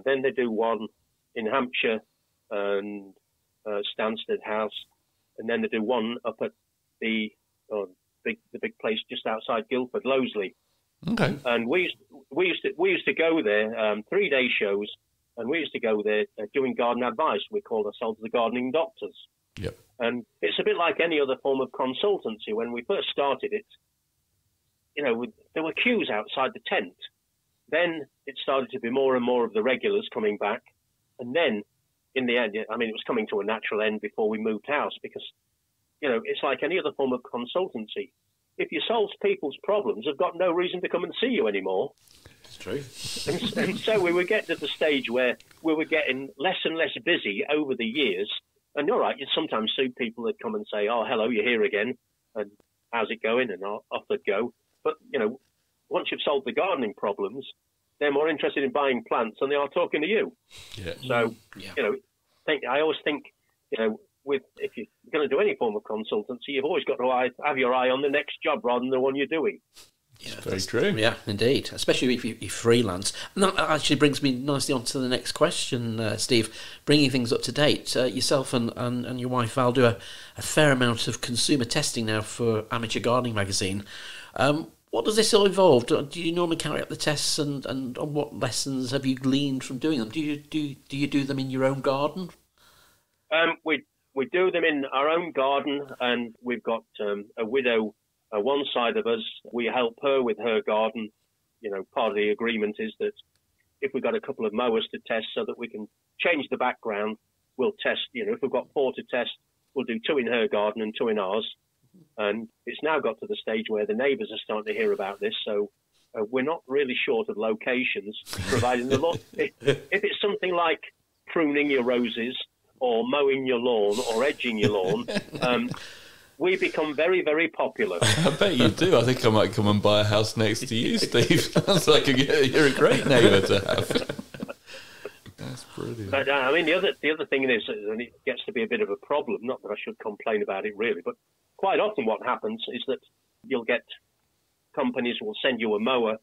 Then they do one in Hampshire and Stansted House, and then they do one up at the big place just outside Guildford, Loseley. Okay. And we used to go there 3-day shows, and we used to go there doing garden advice. We called ourselves the gardening doctors. Yep. And it's a bit like any other form of consultancy. When we first started it, there were queues outside the tent. Then it started to be more and more of the regulars coming back. And then, in the end, I mean, it was coming to a natural end before we moved house, because, it's like any other form of consultancy. If you solve people's problems, they've got no reason to come and see you anymore. It's true. And so we were getting to the stage where we were getting less and less busy over the years. And you're right, you sometimes see people that come and say, "Oh, hello, you're here again. And how's it going?" And off they'd go. But, once you've solved the gardening problems, they're more interested in buying plants than they are talking to you. Yeah. So, I always think, if you're going to do any form of consultancy, you've always got to have your eye on the next job rather than the one you're doing. Yeah, very true. Yeah, indeed. Especially if you freelance. And that actually brings me nicely on to the next question, Steve. Bringing things up to date. Yourself and your wife Val do a fair amount of consumer testing now for Amateur Gardening magazine. What does this all involve? Do you normally carry out the tests, and what lessons have you gleaned from doing them? Do you do them in your own garden? We do them in our own garden, and we've got a widow one side of us. We help her with her garden. Part of the agreement is that if we've got a couple of mowers to test so that we can change the background, we'll test, if we've got 4 to test, we'll do 2 in her garden and 2 in ours. And it's now got to the stage where the neighbours are starting to hear about this, so we're not really short of locations, providing the lawn. If it's something like pruning your roses or mowing your lawn or edging your lawn, we become very, very popular. I bet you do. I think I might come and buy a house next to you, Steve. Sounds like you're a great neighbour to have. That's brilliant. But, the other thing is, and it gets to be a bit of a problem, not that I should complain about it really, but quite often what happens is that you'll get companies will send you a mower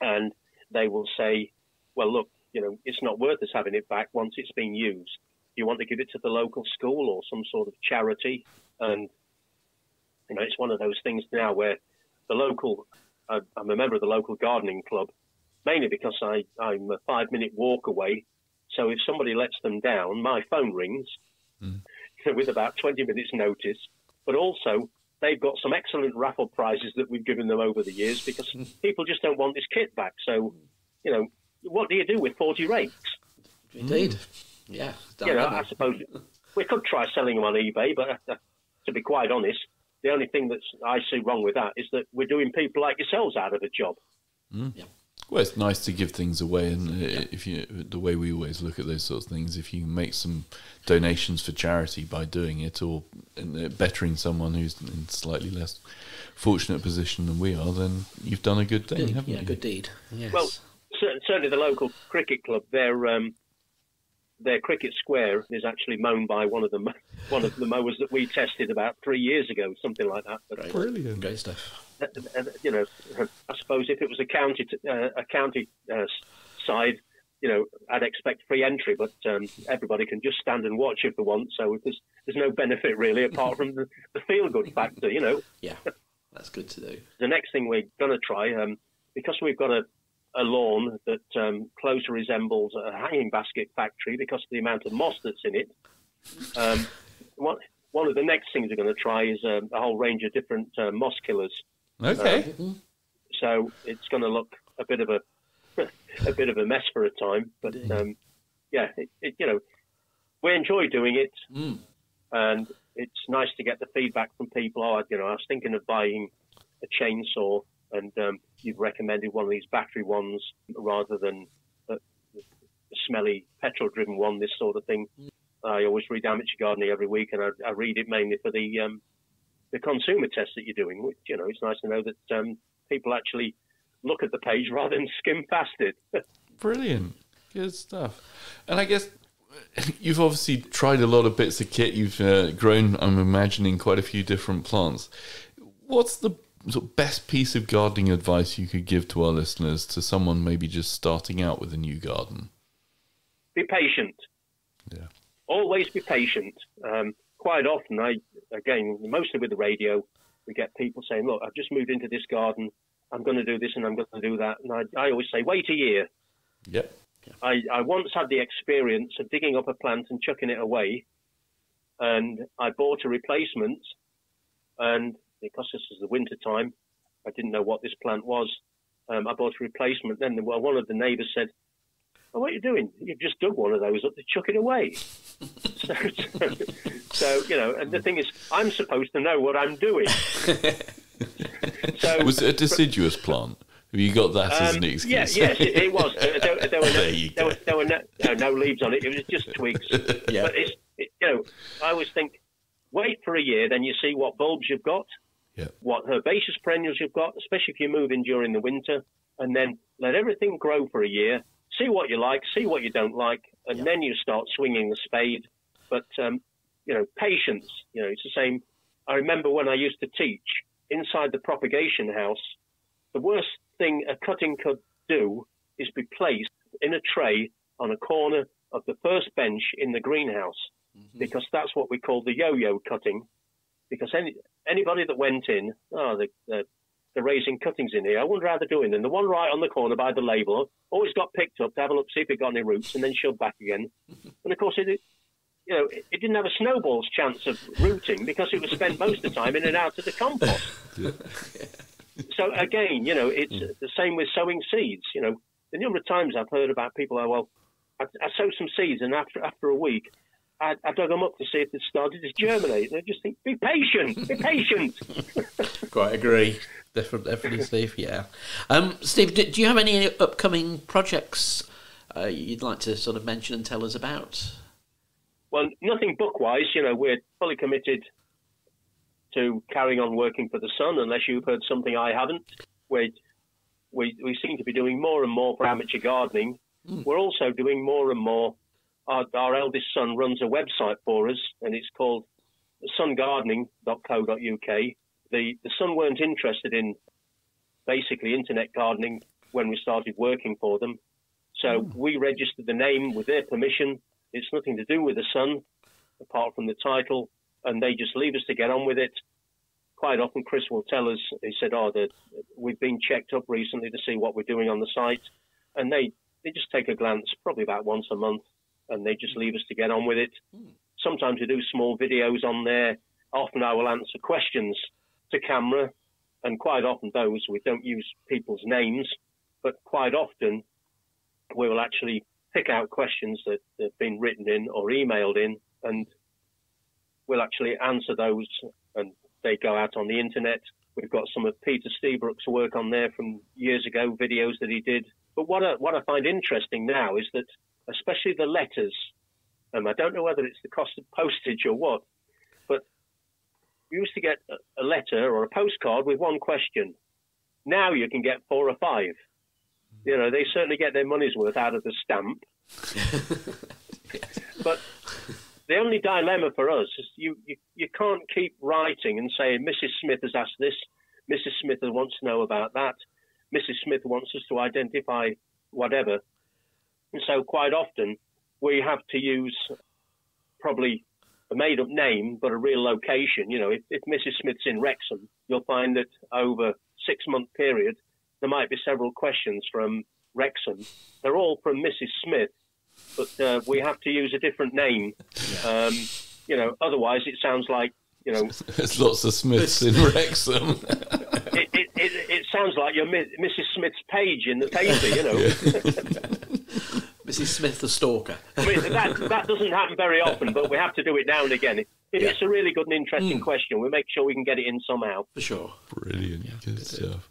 and they will say, well, look, it's not worth us having it back once it's been used. You want to give it to the local school or some sort of charity. And, it's one of those things now where the local, I'm a member of the local gardening club, mainly because I'm a 5-minute walk away. So if somebody lets them down, my phone rings with about 20 minutes notice. But also, they've got some excellent raffle prizes that we've given them over the years because people just don't want this kit back. So, what do you do with 40 rakes? Indeed. Yeah. I suppose we could try selling them on eBay, but to be quite honest, the only thing that I see wrong with that is that we're doing people like yourselves out of a job. Yeah. Well, it's nice to give things away, and the way we always look at those sorts of things, if you make some donations for charity by doing it, or bettering someone who's in slightly less fortunate position than we are, then you've done a good thing, haven't you? Good deed. Yes. Well, certainly the local cricket club, their cricket square is actually mown by one of the mowers that we tested about 3 years ago, something like that. But, brilliant, great stuff. I suppose if it was a county side, I'd expect free entry, but everybody can just stand and watch if they want. So there's no benefit really apart from the feel-good factor, Yeah, that's good to do. The next thing we're going to try, because we've got a lawn that closely resembles a hanging basket factory because of the amount of moss that's in it. One of the next things we're going to try is a whole range of different moss killers. Okay. So it's going to look a bit of a mess for a time, but we enjoy doing it, and it's nice to get the feedback from people. I was thinking of buying a chainsaw, and you've recommended one of these battery ones rather than a smelly petrol-driven one. This sort of thing. I always read Amateur Gardening every week, and I read it mainly for the consumer tests that you're doing. Which it's nice to know that people actually look at the page rather than skim past it. Brilliant, good stuff. And I guess you've obviously tried a lot of bits of kit. You've grown, I'm imagining, quite a few different plants. What's the sort of best piece of gardening advice you could give to our listeners, to someone maybe just starting out with a new garden? Be patient. Yeah. Always be patient. Quite often, mostly with the radio, we get people saying, look, I've just moved into this garden. I'm going to do this and I'm going to do that. And I always say, wait a year. Yep. I once had the experience of digging up a plant and chucking it away. And I bought a replacement. And because this is the winter time, I didn't know what this plant was. I bought a replacement. Then one of the neighbours said, oh, what are you doing? You've just dug one of those up to chuck it away. So, and the thing is, I'm supposed to know what I'm doing. So, was it a deciduous plant? Have you got that as an excuse? Yes, it was. There were no leaves on it. It was just twigs. Yeah. But I always think, wait for a year, then you see what bulbs you've got, what herbaceous perennials you've got, especially if you move in during the winter, and then let everything grow for a year. See what you like, see what you don't like, and then you start swinging the spade. But, patience, it's the same. I remember when I used to teach inside the propagation house, the worst thing a cutting could do is be placed in a tray on a corner of the first bench in the greenhouse, because that's what we call the yo-yo cutting. Because anybody that went in, they're raising cuttings in here. I wonder how they're doing them. The one right on the corner by the label always got picked up to have a look, see if it got any roots, and then shoved back again. And of course, it didn't have a snowball's chance of rooting because it was spent most of the time in and out of the compost. So again, it's the same with sowing seeds. The number of times I've heard about people, I sowed some seeds, and after a week, I dug them up to see if they started to germinate. And I just think, be patient, be patient. Quite agree. Definitely, Steve. Yeah. Steve, do you have any upcoming projects you'd like to sort of mention and tell us about? Well, nothing book-wise. We're fully committed to carrying on working for the Sun, unless you've heard something I haven't. We seem to be doing more and more for amateur gardening. We're also doing more and more. Our eldest son runs a website for us, and it's called sungardening.co.uk. The Sun weren't interested in basically internet gardening when we started working for them. So we registered the name with their permission. It's nothing to do with the Sun, apart from the title, and they just leave us to get on with it. Quite often, Chris will tell us, he said, we've been checked up recently to see what we're doing on the site, and they just take a glance, probably about once a month, and they just leave us to get on with it. Sometimes we do small videos on there. Often I will answer questions to camera, and quite often those, we don't use people's names, but quite often we will actually pick out questions that have been written in or emailed in, and we'll actually answer those, and they go out on the internet. We've got some of Peter Steebrook's work on there from years ago, videos that he did. But what I find interesting now is that, especially the letters, I don't know whether it's the cost of postage or what, but you used to get a letter or a postcard with one question. Now you can get 4 or 5. You know, they certainly get their money's worth out of the stamp. But the only dilemma for us is you can't keep writing and saying, Mrs. Smith has asked this, Mrs. Smith wants to know about that, Mrs. Smith wants us to identify whatever. And so quite often we have to use probably a made-up name but a real location. You know, if Mrs. Smith's in Wrexham, you'll find that over a 6-month period there might be several questions from Wrexham. They're all from Mrs. Smith, but we have to use a different name. You know, otherwise it sounds like, you know... There's lots of Smiths in Wrexham. It sounds like you're Mrs. Smith's page in the paper, you know. Mrs. Smith the stalker. I mean, that doesn't happen very often, but we have to do it now and again. It's a really good and interesting question. We make sure we can get it in somehow. For sure. Brilliant. Good stuff.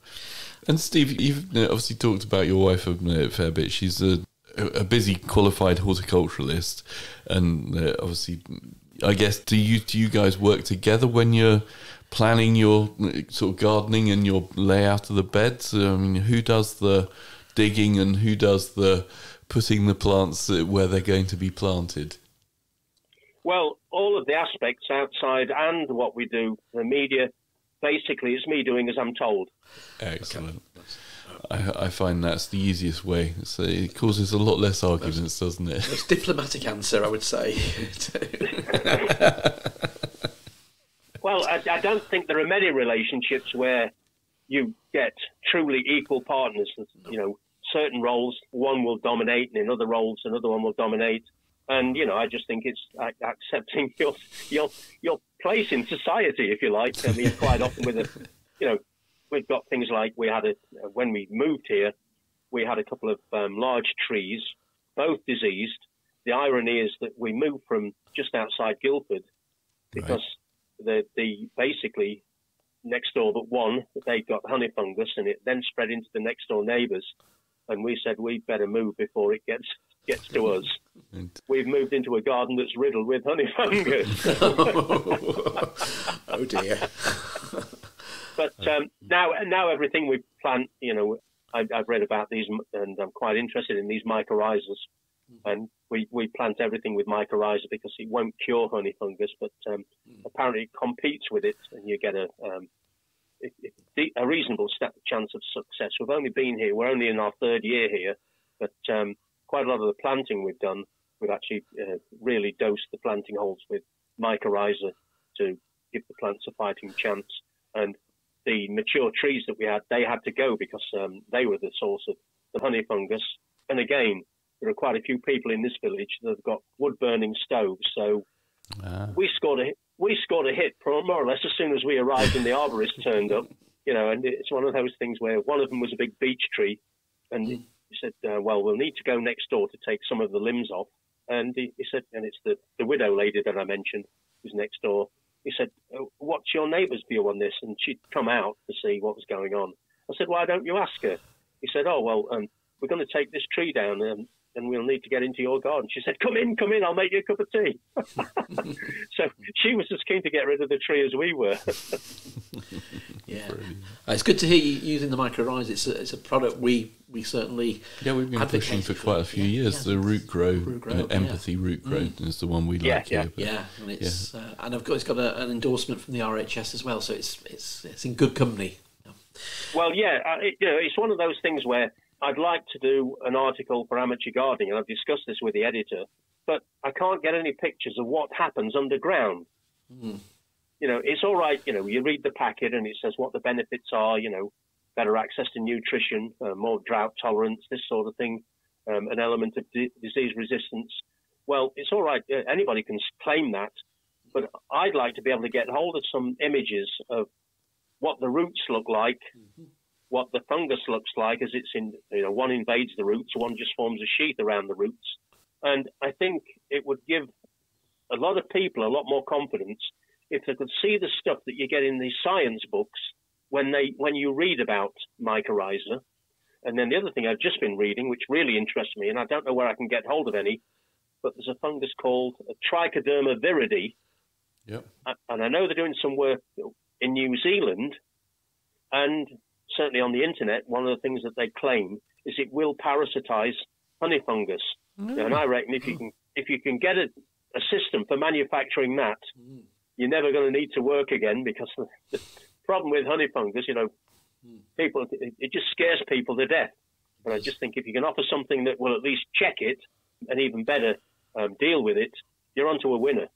And Steve, you've obviously talked about your wife a fair bit. She's a busy, qualified horticulturalist, and obviously, I guess, do you guys work together when you're planning your sort of gardening and your layout of the beds? I mean, who does the digging and who does the putting the plants where they're going to be planted? Well, all of the aspects outside and what we do, the media, basically it's me doing as I'm told. Excellent. I find that's the easiest way. So it causes a lot less arguments, doesn't it? Most diplomatic answer, I would say. Well, I don't think there are many relationships where you get truly equal partners. You know, certain roles, one will dominate, and in other roles, another one will dominate. And, you know, I just think it's accepting your place in society, if you like. I mean, quite often we've got things like when we moved here, we had a couple of large trees, both diseased. The irony is that we moved from just outside Guildford because the basically next door but one, they got honey fungus, and it then spread into the next door neighbours. And we said we'd better move before it gets to us. We've moved into a garden that's riddled with honey fungus. Oh dear. But now everything we plant, you know, I've read about these, and I'm quite interested in these mycorrhizas. And we plant everything with mycorrhiza because it won't cure honey fungus, but apparently it competes with it, and you get a reasonable chance of success. We've only been here; we're only in our 3rd year here, but quite a lot of the planting we've done, we've actually really dosed the planting holes with mycorrhiza to give the plants a fighting chance. And the mature trees that we had, they had to go because they were the source of the honey fungus. And again, there are quite a few people in this village that have got wood-burning stoves, so we scored a hit more or less as soon as we arrived and the arborist turned up. You know, and it's one of those things where one of them was a big beech tree, and he said, well, we'll need to go next door to take some of the limbs off. And he said, and it's the widow lady that I mentioned who's next door. He said, what's your neighbour's view on this? And she'd come out to see what was going on. I said, why don't you ask her? He said, oh, well, we're going to take this tree down and we'll need to get into your garden. She said, come in, I'll make you a cup of tea. So she was as keen to get rid of the tree as we were. Yeah, it's good to hear you using the mycorrhiza. It's a product we certainly we've been pushing for quite a few years. The root grow, empathy root grow is the one we like here. Yeah, and it's and it's got an endorsement from the RHS as well, so it's in good company. Well, it's one of those things where I'd like to do an article for Amateur Gardening, and I've discussed this with the editor, but I can't get any pictures of what happens underground. You know, it's all right, you know, you read the packet and it says what the benefits are, you know, better access to nutrition, more drought tolerance, this sort of thing, an element of disease resistance. Well, it's all right, anybody can claim that, but I'd like to be able to get hold of some images of what the roots look like what the fungus looks like as it's in, one invades the roots, one just forms a sheath around the roots. And I think it would give a lot of people a lot more confidence if they could see the stuff that you get in these science books when you read about mycorrhiza. And then the other thing I've just been reading, which really interests me, and I don't know where I can get hold of any, but there's a fungus called Trichoderma viride. Yep. And I know they're doing some work in New Zealand, and certainly on the internet, one of the things that they claim is it will parasitize honey fungus. And I reckon if you can get a system for manufacturing that, you're never going to need to work again, because the problem with honey fungus, people, it just scares people to death. And I just think if you can offer something that will at least check it and even better deal with it, you're onto a winner.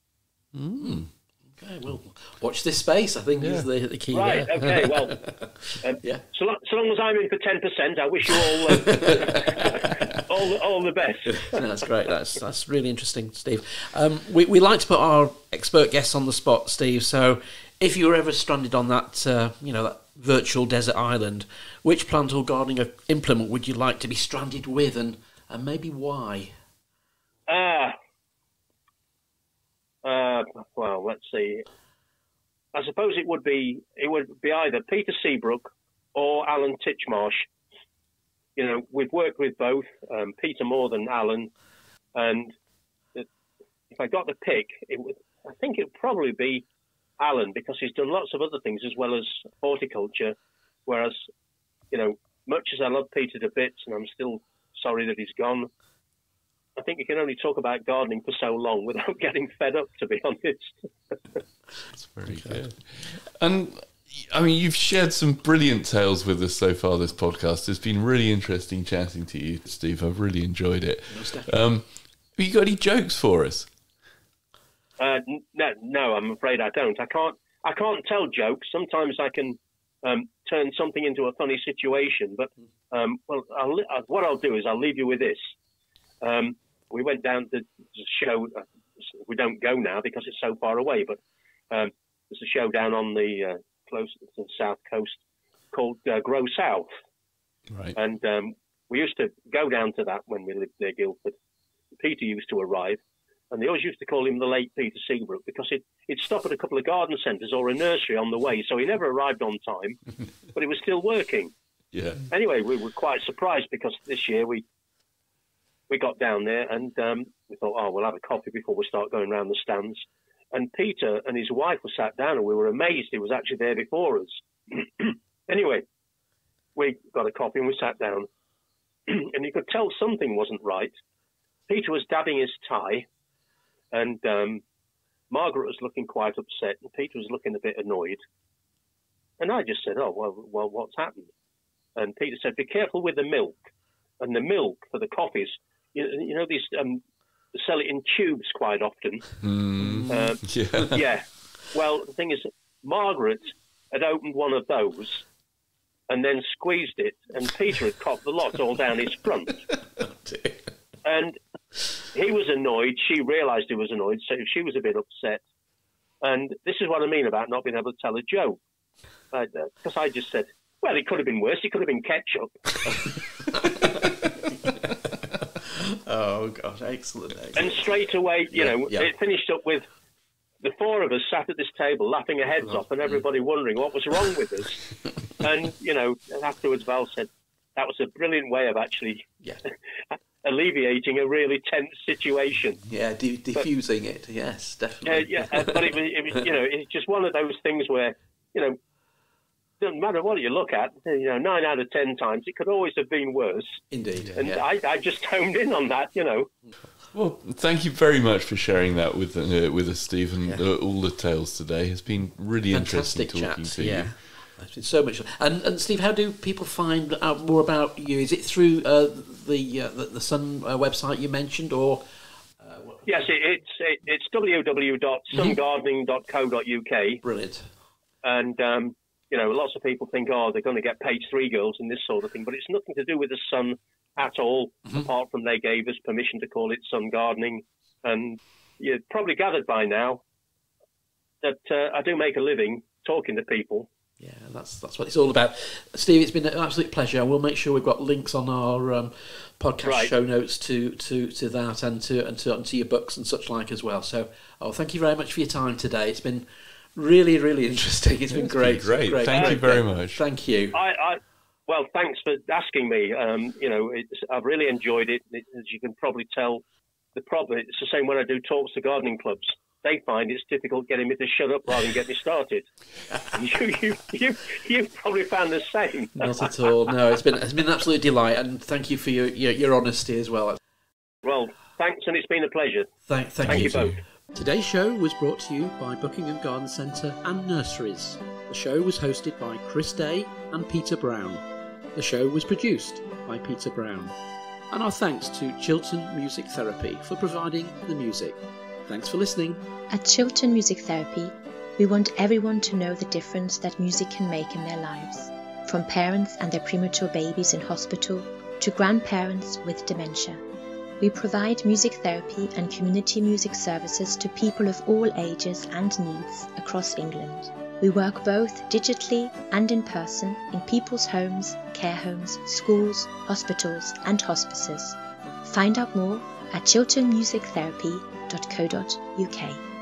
Okay, well, watch this space, I think, is the key right, there. Okay, well, so long as I'm in for 10%, I wish you all all the best. No, that's great. That's really interesting, Steve. We like to put our expert guests on the spot, Steve, so if you were ever stranded on that, that virtual desert island, which plant or gardening implement would you like to be stranded with, and maybe why? Well, let's see. I suppose it would be either Peter Seabrook or Alan Titchmarsh. We've worked with both, Peter more than Alan, and if I got to pick, I think it would probably be Alan, because he's done lots of other things as well as horticulture, whereas, much as I love Peter to bits, and I'm still sorry that he's gone, I think you can only talk about gardening for so long without getting fed up, to be honest. That's very good. And, I mean, you've shared some brilliant tales with us so far this podcast. It's been really interesting chatting to you, Steve. I've really enjoyed it. Have you got any jokes for us? No, I'm afraid I don't. I can't tell jokes. Sometimes I can turn something into a funny situation, but what I'll do is I'll leave you with this. We went down to the show. We don't go now because it's so far away, but there's a show down on the close to the south coast called Grow South. Right. And we used to go down to that when we lived near Guildford. Peter used to arrive, and they always used to call him the late Peter Seabrook, because he'd stop at a couple of garden centres or a nursery on the way, so he never arrived on time, but he was still working. Yeah. Anyway, we were quite surprised, because this year we got down there, and we thought, we'll have a coffee before we start going around the stands. And Peter and his wife were sat down, and we were amazed he was actually there before us. Anyway, we got a coffee and we sat down, and you could tell something wasn't right. Peter was dabbing his tie, and Margaret was looking quite upset, and Peter was looking a bit annoyed. And I just said, well, what's happened? And Peter said, be careful with the milk. And the milk for the coffees, these sell it in tubes quite often. Yeah. Well, the thing is, Margaret had opened one of those and then squeezed it, and Peter had copped the lot all down his front. And he was annoyed. She realised he was annoyed, so she was a bit upset. And this is what I mean about not being able to tell a joke. Because I just said, well, it could have been worse. It could have been ketchup. Oh, gosh, excellent. And straight away, it finished up with the four of us sat at this table laughing our heads off, and everybody wondering what was wrong with us. And, afterwards Val said, that was a brilliant way of actually alleviating a really tense situation. Yeah, diffusing it, yes, definitely. But it was, it's just one of those things where, doesn't matter what you look at, 9 out of 10 times, it could always have been worse. Indeed. And I just honed in on that, Well, thank you very much for sharing that with us, Steve, and all the tales today. It's been really fantastic interesting talking to you. It's been so much fun. And Steve, how do people find out more about you? Is it through the Sun website you mentioned, or? Yes, it's www.sungardening.co.uk. Brilliant. And lots of people think, they're going to get page 3 girls and this sort of thing, but it's nothing to do with the Sun at all, apart from they gave us permission to call it Sun Gardening. And you've probably gathered by now that I do make a living talking to people. Yeah, that's what it's all about. Steve, it's been an absolute pleasure. We'll make sure we've got links on our podcast show notes to that and to your books and such like as well. So, thank you very much for your time today. It's been really, really interesting. It's been great. Great. Thank you very much. Thank you. Well, thanks for asking me. I've really enjoyed it. As you can probably tell, it's the same when I do talks to gardening clubs. They find it's difficult getting me to shut up rather than get me started. You've probably found the same. Not at all. No, it's been an absolute delight, and thank you for your honesty as well. Well, thanks, and it's been a pleasure. Thank you both. Today's show was brought to you by Buckingham Garden Centre and Nurseries. The show was hosted by Chris Day and Peter Brown. The show was produced by Peter Brown. And our thanks to Chiltern Music Therapy for providing the music. Thanks for listening. At Chiltern Music Therapy, we want everyone to know the difference that music can make in their lives. From parents and their premature babies in hospital to grandparents with dementia. We provide music therapy and community music services to people of all ages and needs across England. We work both digitally and in person in people's homes, care homes, schools, hospitals and hospices. Find out more at chilternmusictherapy.co.uk.